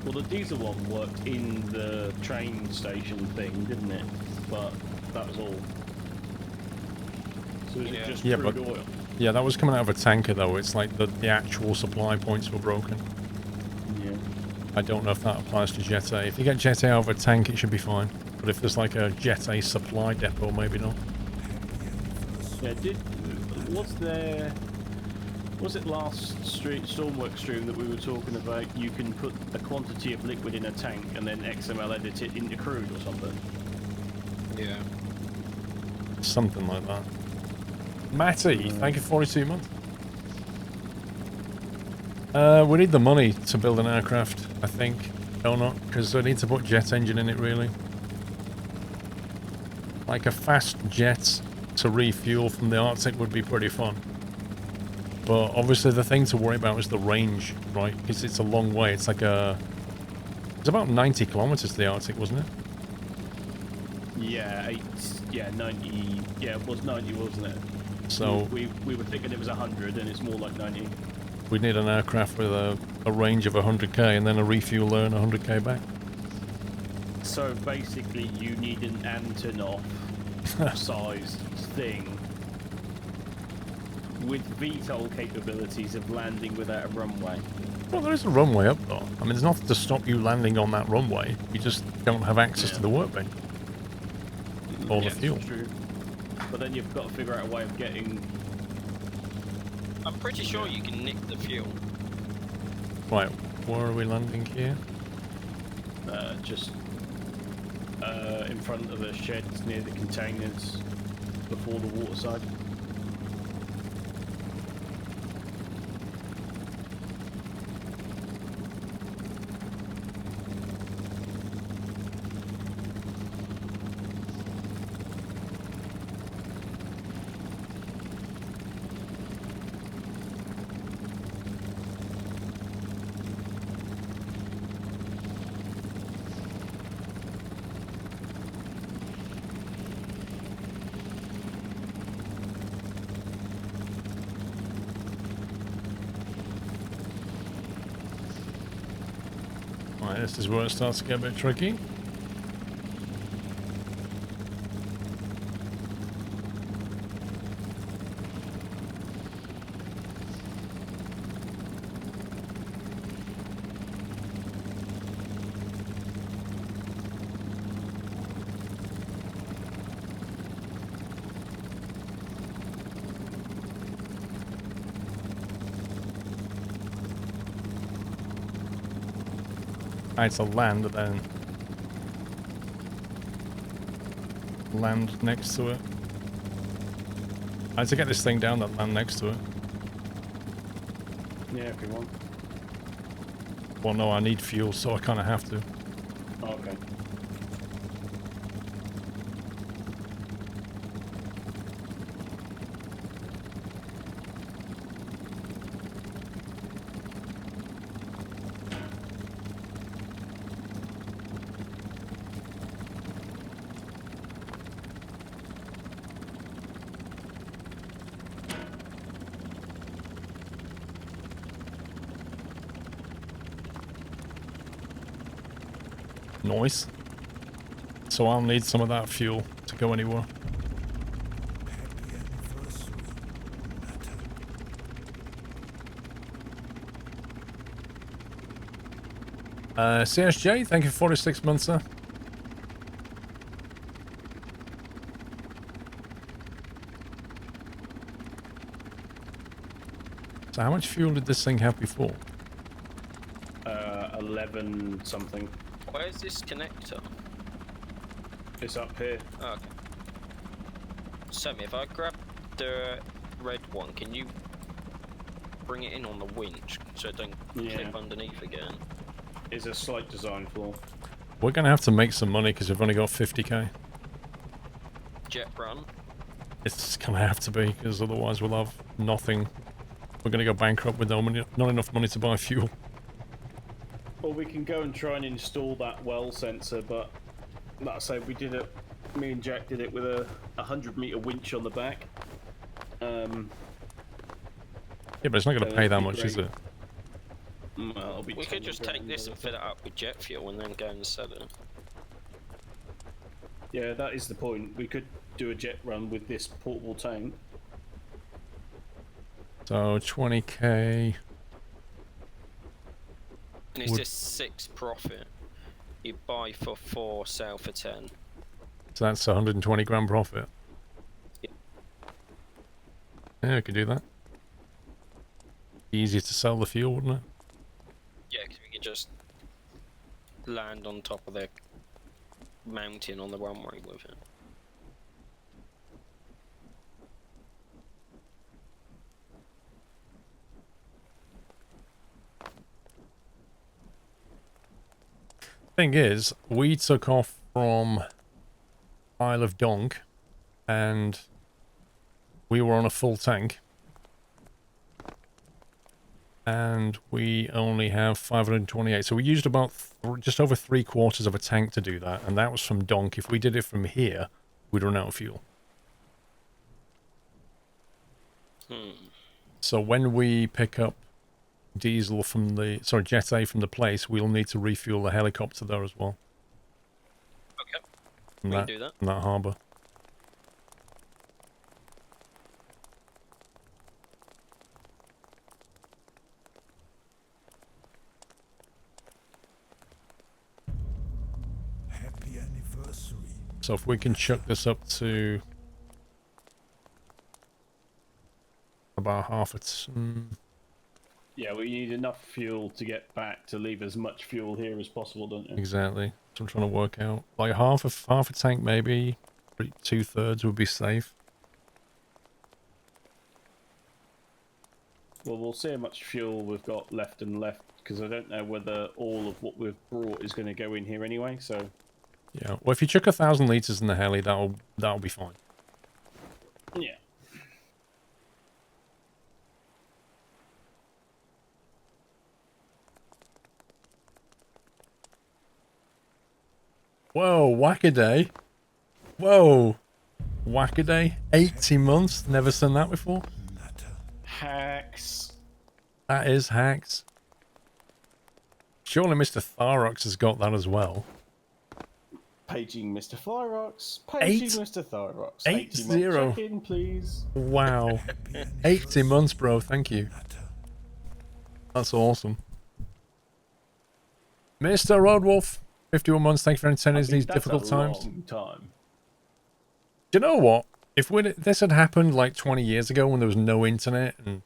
Speaker 2: Well, the diesel one worked in the train station thing, didn't it? But that was all. So is it just crude oil?
Speaker 1: Yeah, that was coming out of a tanker, though. It's like the actual supply points were broken.
Speaker 2: Yeah.
Speaker 1: I don't know if that applies to Jet A. If you get Jet A out of a tank, it should be fine. But if there's like a Jet A supply depot, maybe not.
Speaker 2: Yeah, was it last Stormworks stream that we were talking about, you can put a quantity of liquid in a tank and then XML edit it into crude or something?
Speaker 3: Yeah.
Speaker 1: Something like that. Matty, thank you for 42 months. We need the money to build an aircraft, I think. Or not, because I need to put jet engine in it, really. Like a fast jet to refuel from the Arctic would be pretty fun. But obviously the thing to worry about is the range, right? Because it's a long way. It's like it's about 90 kilometers to the Arctic, wasn't it?
Speaker 2: Yeah, 90. Yeah, it was 90, wasn't it?
Speaker 1: So
Speaker 2: we were thinking it was 100, and it's more like 90.
Speaker 1: We need an aircraft with a range of 100k and then a refuel there and 100k back.
Speaker 2: So basically, you need an Antonov-sized thing with VTOL capabilities of landing without a runway.
Speaker 1: Well, there is a runway up though. I mean, there's nothing to stop you landing on that runway. You just don't have access to the workbench or the fuel.
Speaker 2: True. But then you've got to figure out a way of getting...
Speaker 3: I'm pretty sure you can nick the fuel.
Speaker 1: Right, where are we landing here?
Speaker 2: Just in front of the sheds near the containers before the water side.
Speaker 1: This is where it starts to get a bit tricky. I had to land and then land next to it. I had to get this thing down that land next to it.
Speaker 2: Yeah, if you want.
Speaker 1: Well, no, I need fuel, so I kind of have to.
Speaker 2: Okay.
Speaker 1: Nice. So I'll need some of that fuel to go anywhere. CSJ, thank you for 46 months, sir. So how much fuel did this thing have before?
Speaker 2: 11 something.
Speaker 3: Where's this connector?
Speaker 2: It's up here.
Speaker 3: Oh, okay. Sammy, if I grab the red one, can you bring it in on the winch so it don't clip underneath again?
Speaker 2: Is a slight design flaw.
Speaker 1: We're going to have to make some money because we've only got 50k.
Speaker 3: Jet run?
Speaker 1: It's going to have to be because otherwise we'll have nothing. We're going to go bankrupt with no money, not enough money to buy fuel.
Speaker 2: Well, we can go and try and install that well sensor, but like I say, we did it. Me and Jack did it with a 100-meter winch on the back.
Speaker 1: Yeah, but it's not going to pay that much, is it?
Speaker 2: Well, it'll be
Speaker 3: We could
Speaker 2: 10
Speaker 3: just take
Speaker 2: grand
Speaker 3: this
Speaker 2: or
Speaker 3: and fill it up with jet fuel and then go and sell it.
Speaker 2: Yeah, that is the point. We could do a jet run with this portable tank.
Speaker 1: So 20k.
Speaker 3: And it's just 6 profit. You buy for 4, sell for 10.
Speaker 1: So that's 120 grand profit.
Speaker 3: Yep.
Speaker 1: Yeah, I could do that. Easier to sell the fuel, wouldn't it?
Speaker 3: Yeah, because we can just land on top of the mountain on the runway with it.
Speaker 1: Thing is, we took off from Isle of Donk and we were on a full tank and we only have 528, so we used about just over 3/4 of a tank to do that, and that was from Donk. If we did it from here, we'd run out of fuel. So when we pick up diesel from the, sorry, Jet A from the place, we'll need to refuel the helicopter there as well.
Speaker 3: Okay,
Speaker 1: From
Speaker 3: we
Speaker 1: that,
Speaker 3: can do that.
Speaker 1: from that harbour.
Speaker 4: Happy anniversary.
Speaker 1: So if we can chuck this up to about half its...
Speaker 2: Yeah, we need enough fuel to get back to leave as much fuel here as possible, don't you?
Speaker 1: Exactly. So I'm trying to work out. Like half a tank maybe, 2/3 would be safe.
Speaker 2: Well, we'll see how much fuel we've got left, because I don't know whether all of what we've brought is going to go in here anyway, so...
Speaker 1: Yeah. Well, if you chuck 1,000 litres in the heli, that'll be fine.
Speaker 2: Yeah.
Speaker 1: Whoa, whack-a-day. Whoa. Whack-a-day. 80 months. Never seen that before.
Speaker 2: Hacks.
Speaker 1: That is hacks. Surely Mr. Tharox has got that as well.
Speaker 2: Paging Mr. Thyrox. Paging Mr. Thyrox. 80. Check in, please.
Speaker 1: Wow. 80 months, bro. Thank you. That's awesome. Mr. Roadwolf. 51 months. Thank you for attending these difficult times.
Speaker 2: Long time.
Speaker 1: Do you know what? If this had happened like 20 years ago when there was no internet, and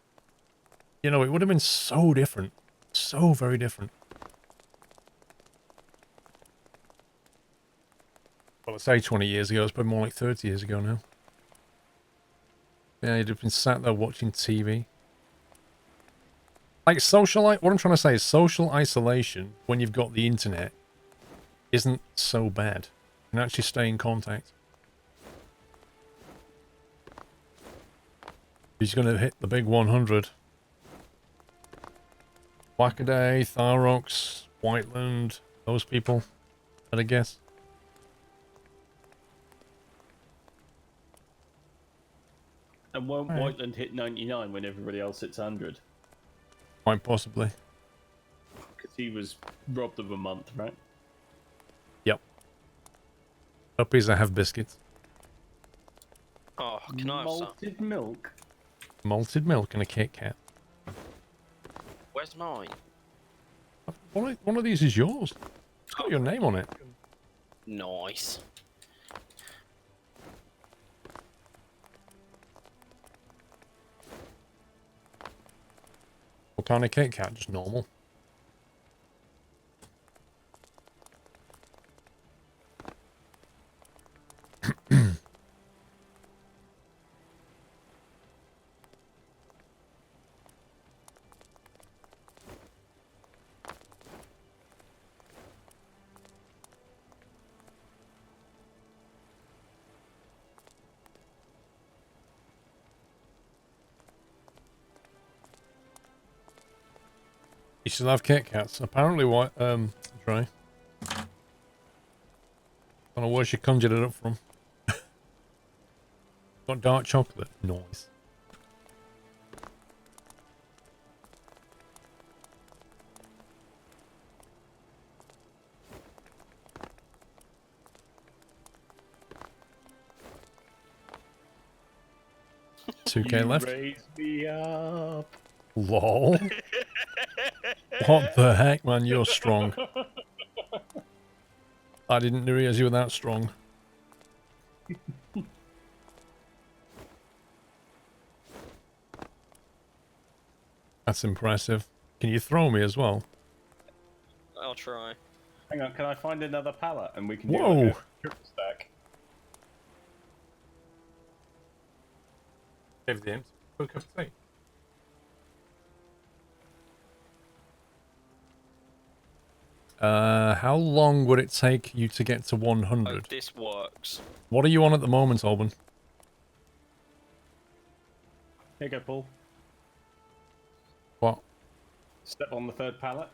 Speaker 1: you know, it would have been so different. So very different. Well, I say 20 years ago. It's probably more like 30 years ago now. Yeah, you'd have been sat there watching TV. Like, what I'm trying to say is social isolation, when you've got the internet, isn't so bad. You can actually stay in contact. He's going to hit the big 100. Wackaday, Tharox, Whiteland, those people, I'd guess.
Speaker 2: And won't Whiteland hit 99 when everybody else hits 100?
Speaker 1: Quite possibly.
Speaker 2: Because he was robbed of a month, right?
Speaker 1: Yep. Puppies that have biscuits.
Speaker 3: Oh, can I have some?
Speaker 2: Malted milk?
Speaker 1: Malted milk and a Kit Kat.
Speaker 3: Where's mine?
Speaker 1: One of these is yours. It's got your name on it.
Speaker 3: Nice.
Speaker 1: What kind of Kit Kat? Just normal. You still have Kit Kats. Apparently, what? Dry. Don't know where she conjured it up from. Got dark chocolate. Nice. $2K left.
Speaker 2: Raise me up.
Speaker 1: Lol. What the heck, man? You're strong. I didn't realize you were that strong. That's impressive. Can you throw me as well?
Speaker 3: I'll try.
Speaker 2: Hang on, can I find another pallet and we can
Speaker 1: Whoa.
Speaker 2: do like a triple stack?
Speaker 1: Give the empty cup of tea. How long would it take you to get to 100?
Speaker 3: Oh, this works.
Speaker 1: What are you on at the moment, Alban?
Speaker 2: Here you go, Paul.
Speaker 1: What?
Speaker 2: Step on the third pallet.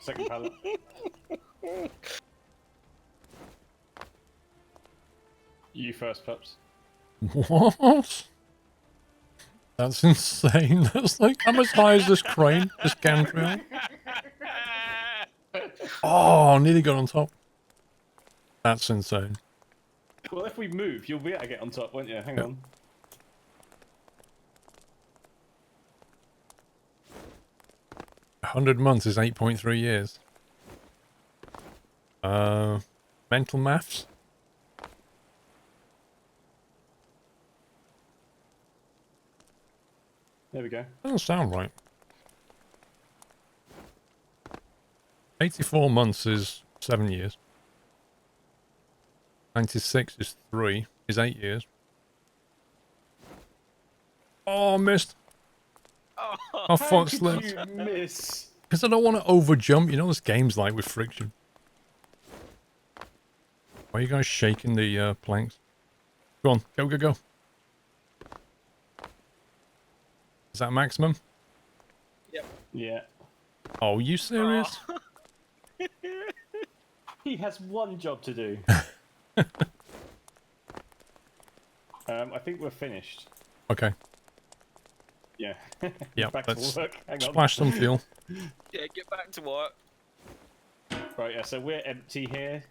Speaker 2: Second pallet. You first, pups.
Speaker 1: What? That's insane. That's like, how much high is this crane? This gantrail? Oh, nearly got on top. That's insane.
Speaker 2: Well, if we move, you'll be able to get on top, won't you? Hang on.
Speaker 1: 100 months is 8.3 years. Mental maths?
Speaker 2: There we go.
Speaker 1: Doesn't sound right. 84 months is 7 years. 96 is 3, is 8 years. Oh, missed. I thought slipped.
Speaker 2: You miss.
Speaker 1: Because I don't want to overjump. You know this game's like with friction. Why are you guys shaking the planks? Go on, go, go, go. Is that maximum?
Speaker 3: Yep.
Speaker 2: Yeah.
Speaker 1: Oh, you serious?
Speaker 2: He has one job to do. I think we're finished.
Speaker 1: Okay.
Speaker 2: Yeah.
Speaker 1: Yeah,
Speaker 2: Back
Speaker 1: let's
Speaker 2: to work. Hang on.
Speaker 1: splash some fuel.
Speaker 3: Yeah, get back to work.
Speaker 2: Right, yeah, so we're empty here.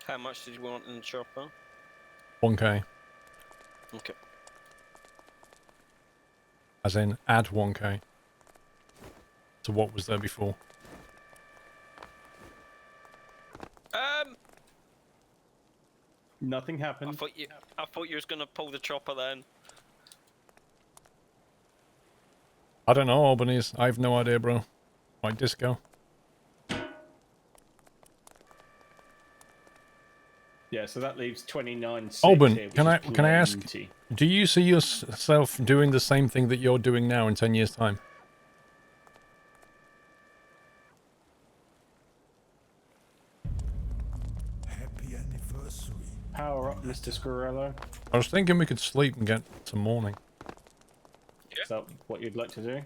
Speaker 3: How much did you want in the chopper?
Speaker 1: 1k.
Speaker 3: Okay.
Speaker 1: As in, add 1k to what was there before.
Speaker 2: Nothing happened.
Speaker 3: I thought you was gonna pull the chopper then.
Speaker 1: I don't know, Albanese. I have no idea, bro. My disco.
Speaker 2: Yeah, so that leaves 29.6
Speaker 1: Alban,
Speaker 2: here, which
Speaker 1: can
Speaker 2: is
Speaker 1: I ask,
Speaker 2: plenty.
Speaker 1: do you see yourself doing the same thing that you're doing now in 10 years' time?
Speaker 4: Happy anniversary.
Speaker 2: Power up, Mr. Squirrello.
Speaker 1: I was thinking we could sleep and get some morning.
Speaker 2: Is that what you'd like to do?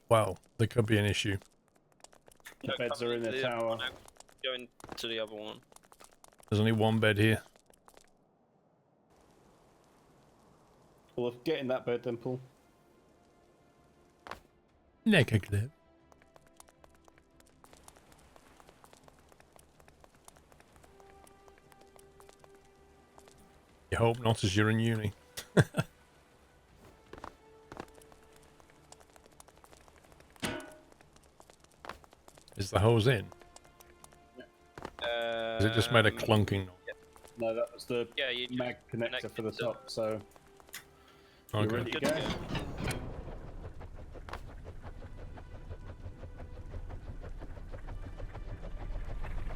Speaker 1: Well, there could be an issue.
Speaker 2: The beds are in the tower.
Speaker 3: Going to the other one.
Speaker 1: There's only one bed here.
Speaker 2: Well, get in that bed then, Paul.
Speaker 1: Naked clip. You hope not, as you're in uni. Is the hose in? Has it just made a clunking noise?
Speaker 2: No, that was the
Speaker 3: you just
Speaker 2: mag connector for the
Speaker 3: connected
Speaker 2: top, so you're
Speaker 1: Okay.
Speaker 2: ready to
Speaker 3: Good to
Speaker 2: go.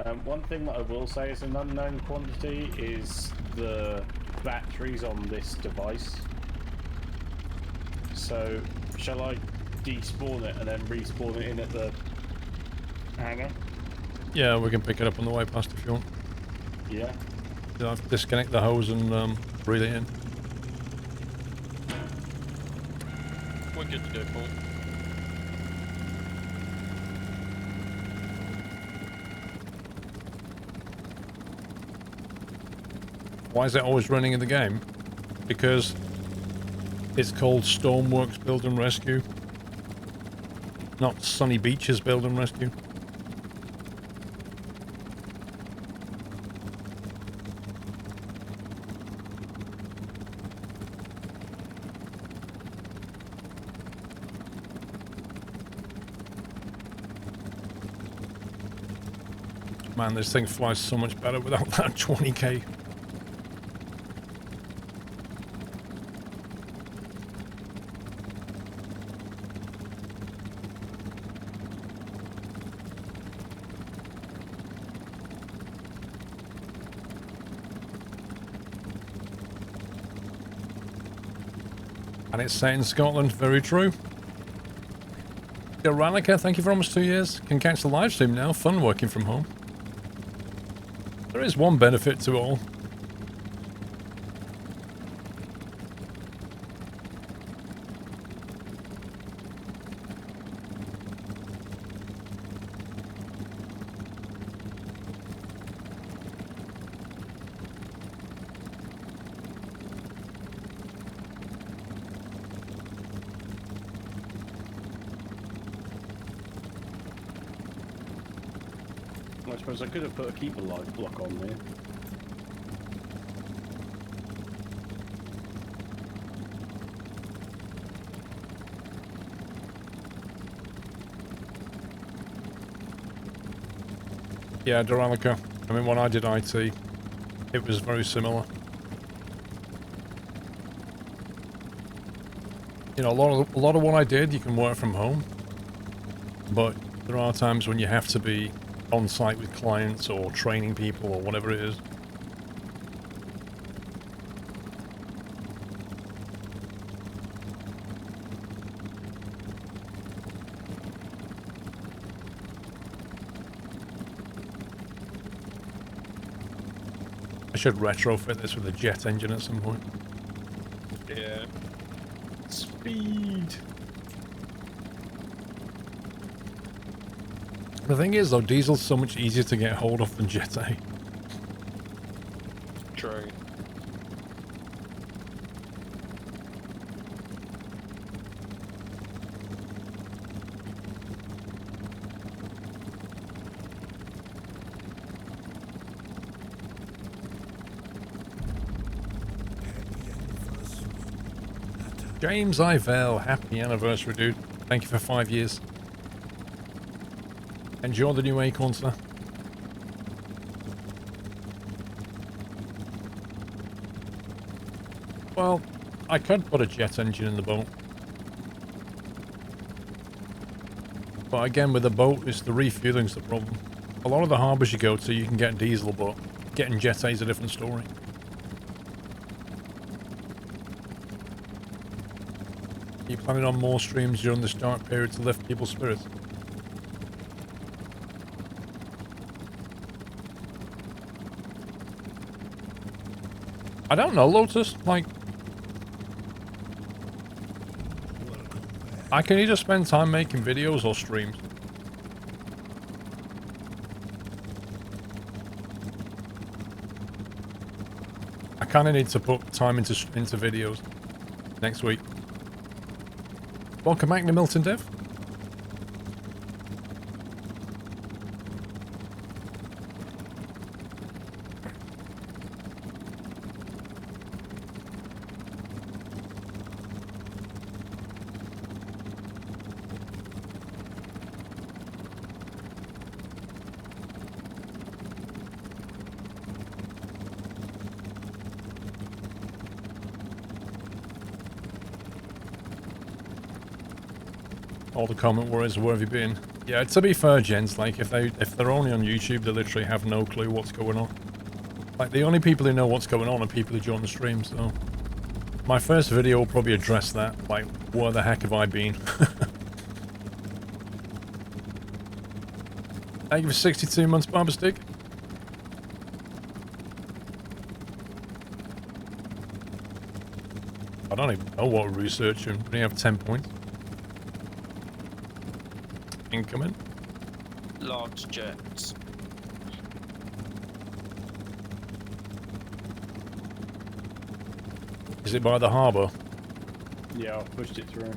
Speaker 3: go.
Speaker 2: One thing that I will say is an unknown quantity is the batteries on this device. So, shall I despawn it and then respawn it in at the hangar?
Speaker 1: Yeah, we can pick it up on the way past if you want.
Speaker 2: Yeah.
Speaker 1: You'll have to disconnect the hose and breathe it in.
Speaker 3: We're good to go, Paul.
Speaker 1: Why is it always running in the game? Because it's called Stormworks Build and Rescue, not Sunny Beaches Build and Rescue. Man, this thing flies so much better without that 20k. And it's set in Scotland, very true. Iranica, thank you for almost 2 years. Can catch the live stream now, fun working from home. There is one benefit to it all.
Speaker 2: I suppose I could have put a keeper light block on there.
Speaker 1: Yeah, Duralica. I mean, when I did IT, it was very similar. You know, a lot of what I did, you can work from home, but there are times when you have to be on site with clients or training people or whatever it is. I should retrofit this with a jet engine at some point.
Speaker 3: Yeah.
Speaker 2: Speed!
Speaker 1: The thing is, though, diesel's so much easier to get hold of than Jet A.
Speaker 3: True.
Speaker 1: James Ivell, happy anniversary, dude. Thank you for 5 years. Enjoy the new acorn, sir. Well, I could put a jet engine in the boat. But again, with the boat, it's the refueling's the problem. A lot of the harbours you go to, you can get diesel, but getting jet A is a different story. Are you planning on more streams during this dark period to lift people's spirits? I don't know, Lotus. Like, I can either spend time making videos or streams. I kind of need to put time into videos next week. Welcome back to Milton Dev. All the comment worries, where have you been? Yeah, to be fair, gents, like if they're only on YouTube, they literally have no clue what's going on. Like the only people who know what's going on are people who join the stream, so my first video will probably address that, like where the heck have I been? Thank you for 62 months, Barber Stick. I don't even know what we're researching. We only have 10 points. Incoming.
Speaker 3: Large jets.
Speaker 1: Is it by the harbour?
Speaker 2: Yeah, I pushed it through.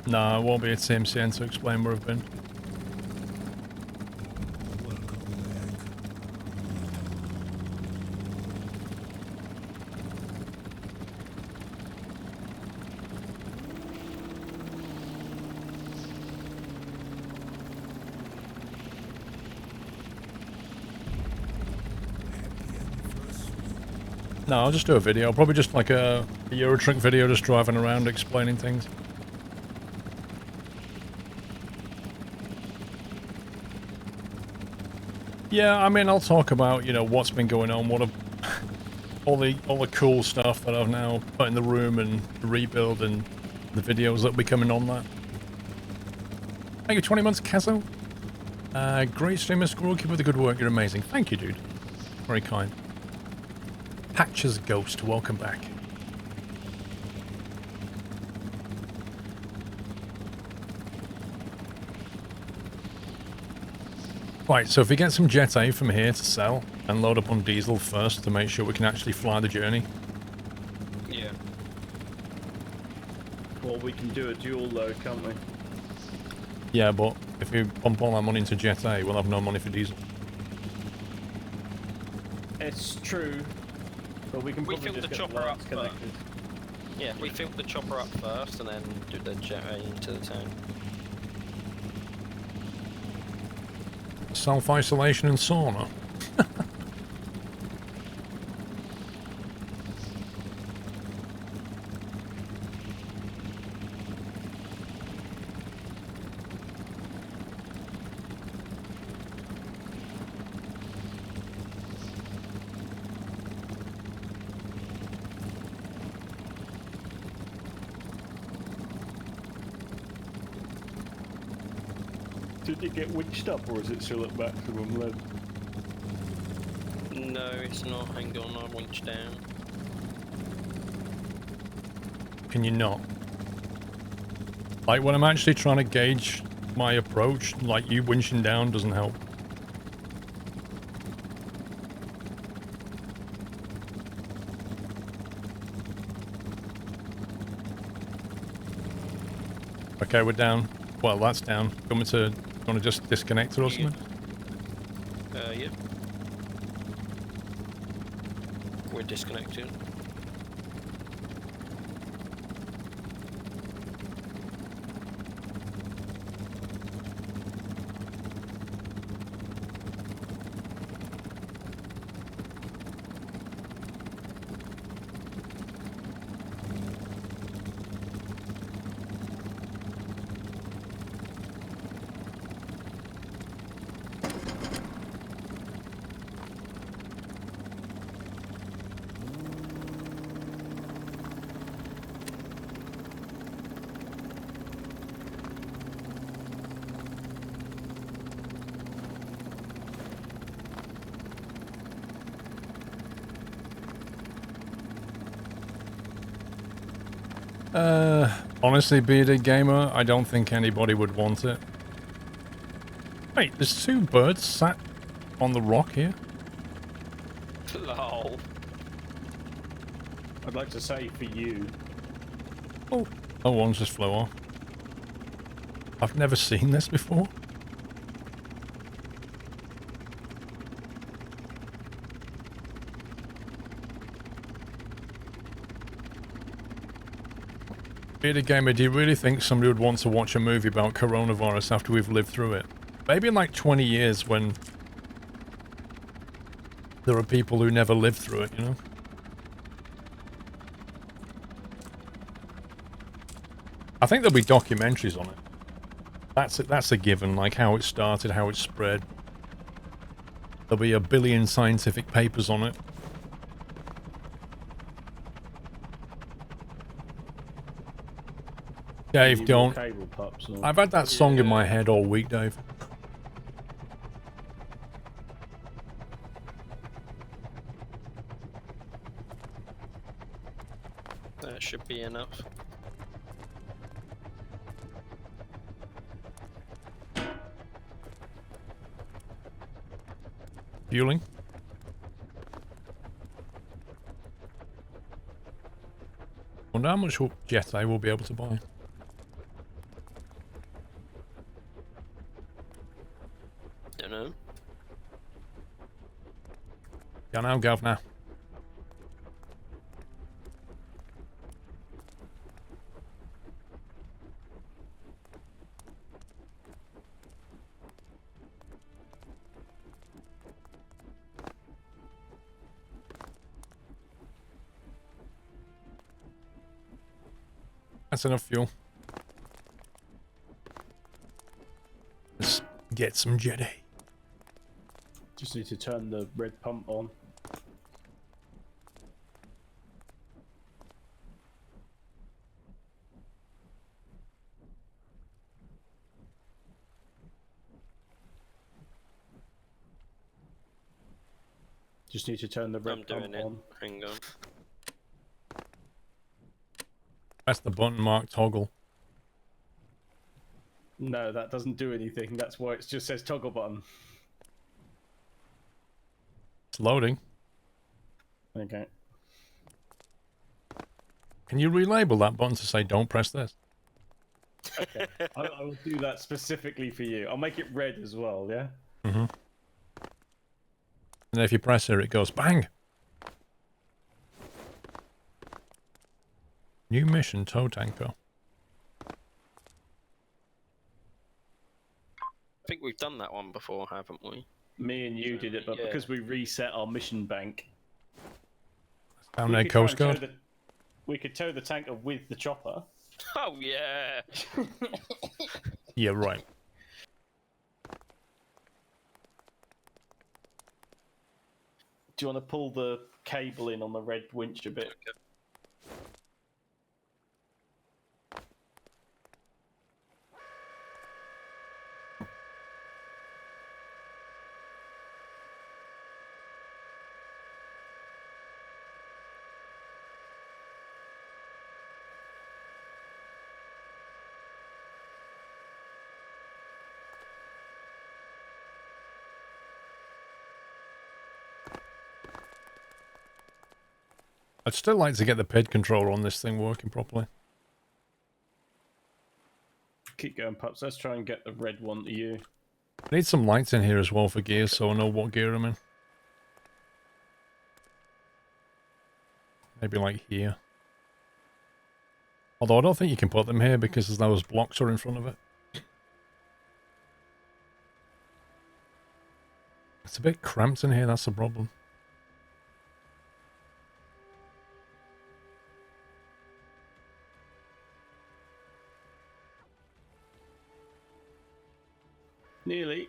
Speaker 1: No, it won't be at CMCN to explain where I've been. No, I'll just do a video. Probably just like a Eurotrunk video, just driving around explaining things. Yeah, I mean, I'll talk about, you know, what's been going on, all the cool stuff that I've now put in the room and the rebuild and the videos that will be coming on that. Thank you, 20 months, Casso. Great streamer, Squirrel. Keep up the good work. You're amazing. Thank you, dude. Very kind. Patches Ghost, welcome back. Right, so if we get some Jet A from here to sell and load up on diesel first to make sure we can actually fly the journey.
Speaker 3: Yeah.
Speaker 2: Well, we can do a dual load, can't we?
Speaker 1: Yeah, but if we pump all that money into Jet A, we'll have no money for diesel.
Speaker 2: It's true, but we can
Speaker 3: We
Speaker 2: probably
Speaker 3: filled
Speaker 2: just
Speaker 3: the
Speaker 2: get the
Speaker 3: chopper
Speaker 2: lines
Speaker 3: up
Speaker 2: connected.
Speaker 3: Yeah, we filled the chopper up first and then do the jet into the town.
Speaker 1: Self-isolation and sauna.
Speaker 2: Did it get witched up, or is it still at maximum lead?
Speaker 3: No, it's not. Hang on, I winch down.
Speaker 1: Can you not? Like, when I'm actually trying to gauge my approach, like, you winching down doesn't help. Okay, we're down. Well, that's down. Want me to just disconnect it or something?
Speaker 3: Yep. We're disconnected.
Speaker 1: Honestly, bearded gamer, I don't think anybody would want it. Wait, there's two birds sat on the rock here.
Speaker 3: Lol.
Speaker 2: I'd like to say for you.
Speaker 1: Oh, one just flew off. I've never seen this before. Bearded gamer, do you really think somebody would want to watch a movie about coronavirus after we've lived through it? Maybe in like 20 years when there are people who never lived through it, you know? I think there'll be documentaries on it. That's a given, like how it started, how it spread. There'll be 1 billion scientific papers on it. Dave, don't.
Speaker 2: Cable pups, or...
Speaker 1: I've had that song in my head all week, Dave.
Speaker 3: That should be enough.
Speaker 1: Fueling. Wonder how much jet I will be able to buy.
Speaker 3: Don't know.
Speaker 1: Go now, Governor. That's enough fuel. Let's get some jetty.
Speaker 2: Just need to turn the red pump on. Just need to turn the red pump on.
Speaker 3: Hang on.
Speaker 1: That's the button marked toggle.
Speaker 2: No, that doesn't do anything. That's why it just says toggle button.
Speaker 1: It's loading.
Speaker 2: Okay.
Speaker 1: Can you relabel that button to say don't press this?
Speaker 2: Okay, I will do that specifically for you. I'll make it red as well. Yeah.
Speaker 1: And if you press here, it goes bang. New mission, tow tanker.
Speaker 3: I think we've done that one before, haven't we?
Speaker 2: Me and you did it, but
Speaker 3: Yeah.
Speaker 2: because we reset our mission bank,
Speaker 1: Down
Speaker 2: we
Speaker 1: there,
Speaker 2: could try
Speaker 1: Coast
Speaker 2: and tow
Speaker 1: Guard.
Speaker 2: we could tow the tanker with the chopper.
Speaker 3: Oh yeah.
Speaker 1: Yeah, right.
Speaker 2: Do you want to pull the cable in on the red winch a bit?
Speaker 1: I'd still like to get the PID controller on this thing working properly.
Speaker 2: Keep going, pups. Let's try and get the red one to you.
Speaker 1: I need some lights in here as well for gears, so I know what gear I'm in. Maybe like here. Although I don't think you can put them here because those blocks are in front of it. It's a bit cramped in here, that's the problem.
Speaker 2: Nearly.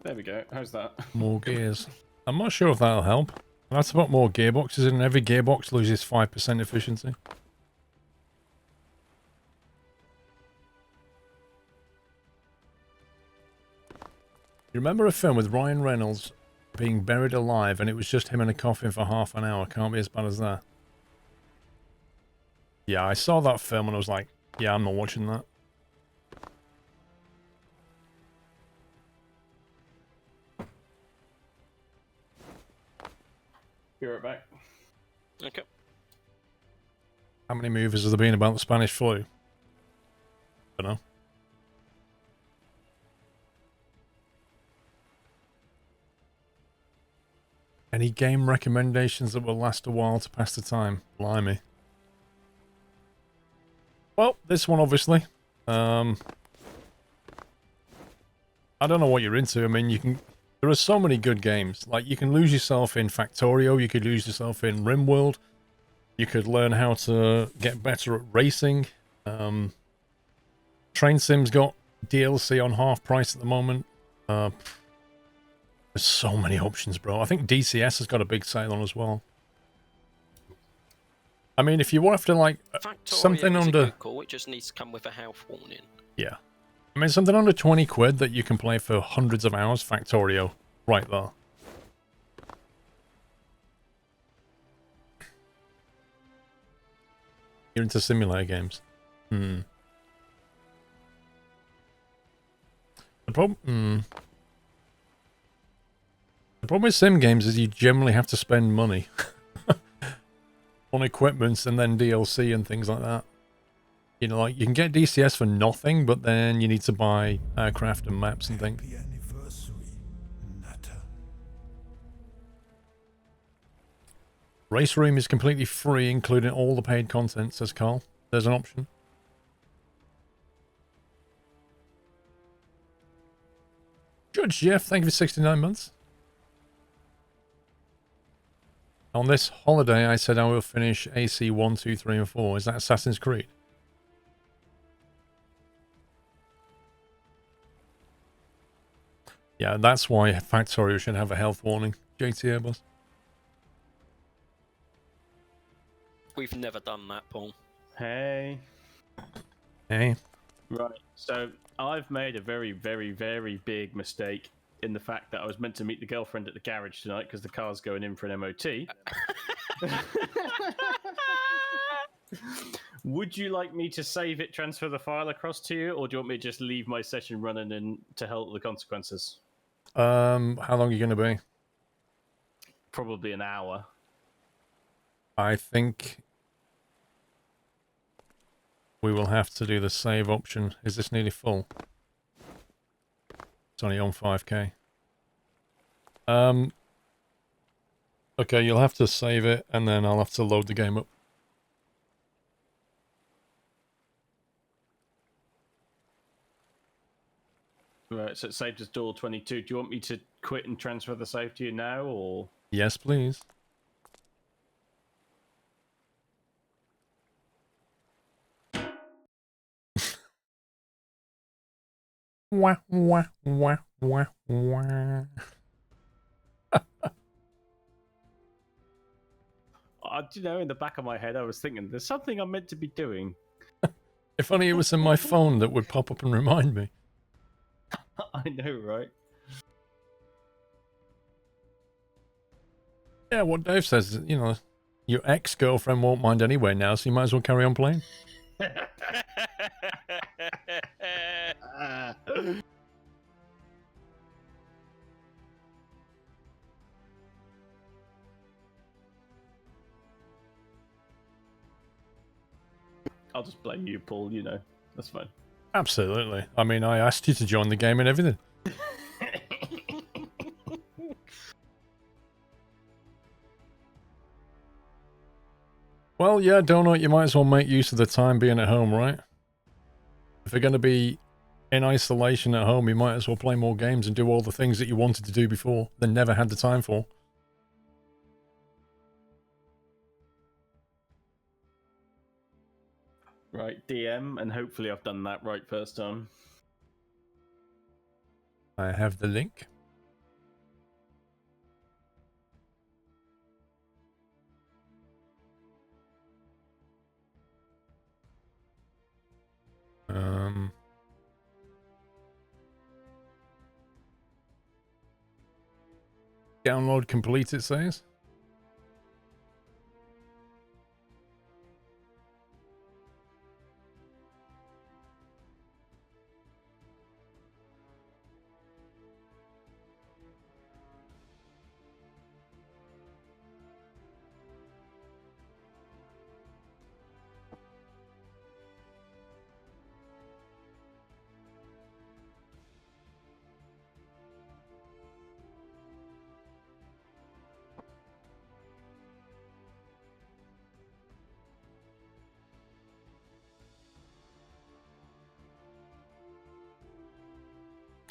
Speaker 2: There we go. How's that?
Speaker 1: More gears. I'm not sure if that'll help. That's about more gearboxes, and every gearbox loses 5% efficiency. You remember a film with Ryan Reynolds being buried alive and it was just him in a coffin for half an hour? Can't be as bad as that. Yeah, I saw that film and I was like, yeah, I'm not watching that.
Speaker 2: Be right back.
Speaker 3: Okay.
Speaker 1: How many movies has there been about the Spanish flu? Don't know. Any game recommendations that will last a while to pass the time? Blimey. Well, this one obviously. I don't know what you're into. I mean, you can. There are so many good games. Like, you can lose yourself in Factorio. You could lose yourself in RimWorld. You could learn how to get better at racing. Train Sim's got DLC on half price at the moment. There's so many options, bro. I think DCS has got a big sale on as well. I mean, if you want to, like, something
Speaker 3: Factorio is a
Speaker 1: under...
Speaker 3: good call. It just needs to come with a health warning.
Speaker 1: Yeah. I mean, something under 20 quid that you can play for hundreds of hours, Factorio, right there. You're into simulator games. The problem... The problem with sim games is you generally have to spend money on equipment and then DLC and things like that. You know, like, you can get DCS for nothing, but then you need to buy aircraft and maps and things.
Speaker 4: Happy anniversary, Nutter.
Speaker 1: Race Room is completely free, including all the paid content, says Carl. There's an option. Judge Jeff, thank you for 69 months. On this holiday, I said I will finish AC 1, 2, 3, and 4. Is that Assassin's Creed? Yeah, that's why Factorio should have a health warning. JT Airbus.
Speaker 3: We've never done that, Paul.
Speaker 2: Hey.
Speaker 1: Hey.
Speaker 2: Right. So I've made a very, very, very big mistake in the fact that I was meant to meet the girlfriend at the garage tonight because the car's going in for an MOT. Would you like me to save it, transfer the file across to you, or do you want me to just leave my session running and to help the consequences?
Speaker 1: How long are you going to be?
Speaker 2: Probably an hour.
Speaker 1: I think we will have to do the save option. Is this nearly full? It's only on 5k. Okay, you'll have to save it, and then I'll have to load the game up.
Speaker 2: Right, so it saved as door 22. Do you want me to quit and transfer the save to you now, or...?
Speaker 1: Yes, please. Wah, wah, wah, wah, wah.
Speaker 2: You know, in the back of my head, I was thinking, there's something I'm meant to be doing.
Speaker 1: If only it was in my phone that would pop up and remind me.
Speaker 2: I know, right?
Speaker 1: Yeah, what Dave says, you know, your ex-girlfriend won't mind anyway now, so you might as well carry on playing.
Speaker 2: I'll just blame you, Paul, you know. That's fine.
Speaker 1: Absolutely. I mean, I asked you to join the game and everything. Well, yeah, Donut, you might as well make use of the time being at home, right? If you're going to be in isolation at home, you might as well play more games and do all the things that you wanted to do before, then never had the time for.
Speaker 2: Right, DM, and hopefully I've done that right first time.
Speaker 1: I have the link. Download complete, it says.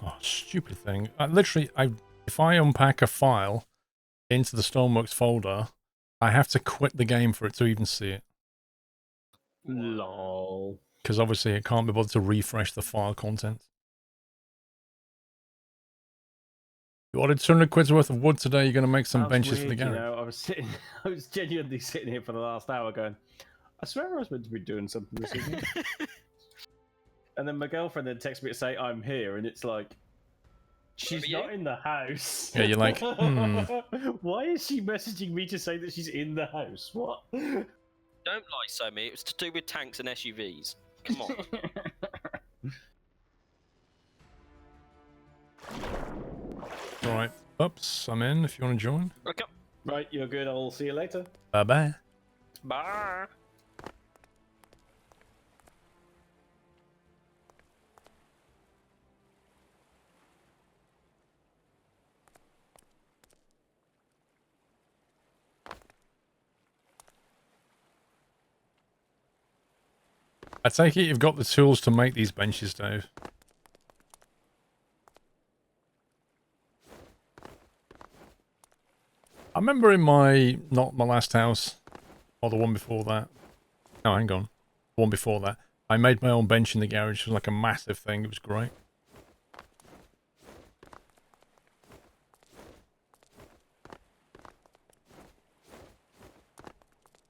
Speaker 1: Oh, stupid thing. If I unpack a file into the Stormworks folder, I have to quit the game for it to even see it.
Speaker 2: Lol.
Speaker 1: Because obviously it can't be bothered to refresh the file content. You ordered 200 quid's worth of wood today, you're going to make some benches for the garage.
Speaker 2: You know, I was genuinely sitting here for the last hour going, I swear I was meant to be doing something this evening. And then my girlfriend then texts me to say I'm here, and it's like, she's not in the house.
Speaker 1: Yeah, you're like,
Speaker 2: Why is she messaging me to say that she's in the house? What?
Speaker 3: Don't lie, Sammy. It was to do with tanks and SUVs. Come on.
Speaker 1: Right. Oops, I'm in if you want to join.
Speaker 3: Okay.
Speaker 2: Right, you're good. I'll see you later.
Speaker 1: Bye-bye.
Speaker 3: Bye.
Speaker 1: I take it you've got the tools to make these benches, Dave. I remember in not my last house, or the one before that. No, hang on. The one before that. I made my own bench in the garage. It was like a massive thing. It was great.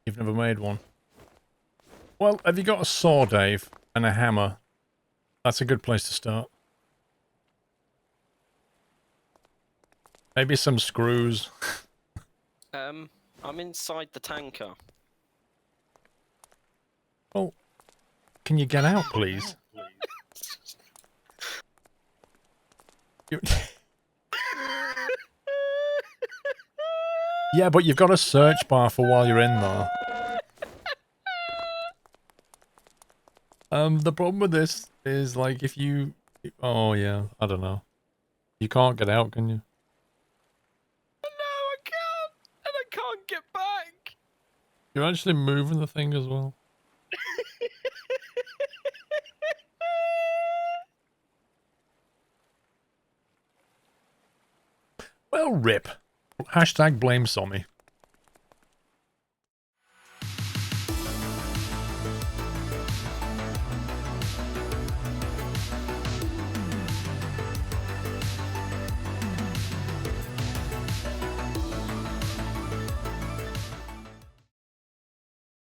Speaker 1: You've never made one. Well, have you got a saw, Dave, and a hammer? That's a good place to start. Maybe some screws.
Speaker 3: I'm inside the tanker.
Speaker 1: Well, can you get out, please? Yeah, but you've got a search bar for while you're in there. The problem with this is like if you... Oh, yeah. I don't know. You can't get out, can you?
Speaker 3: No, I can't! And I can't get back!
Speaker 1: You're actually moving the thing as well. Well, rip. Hashtag blame Sommy.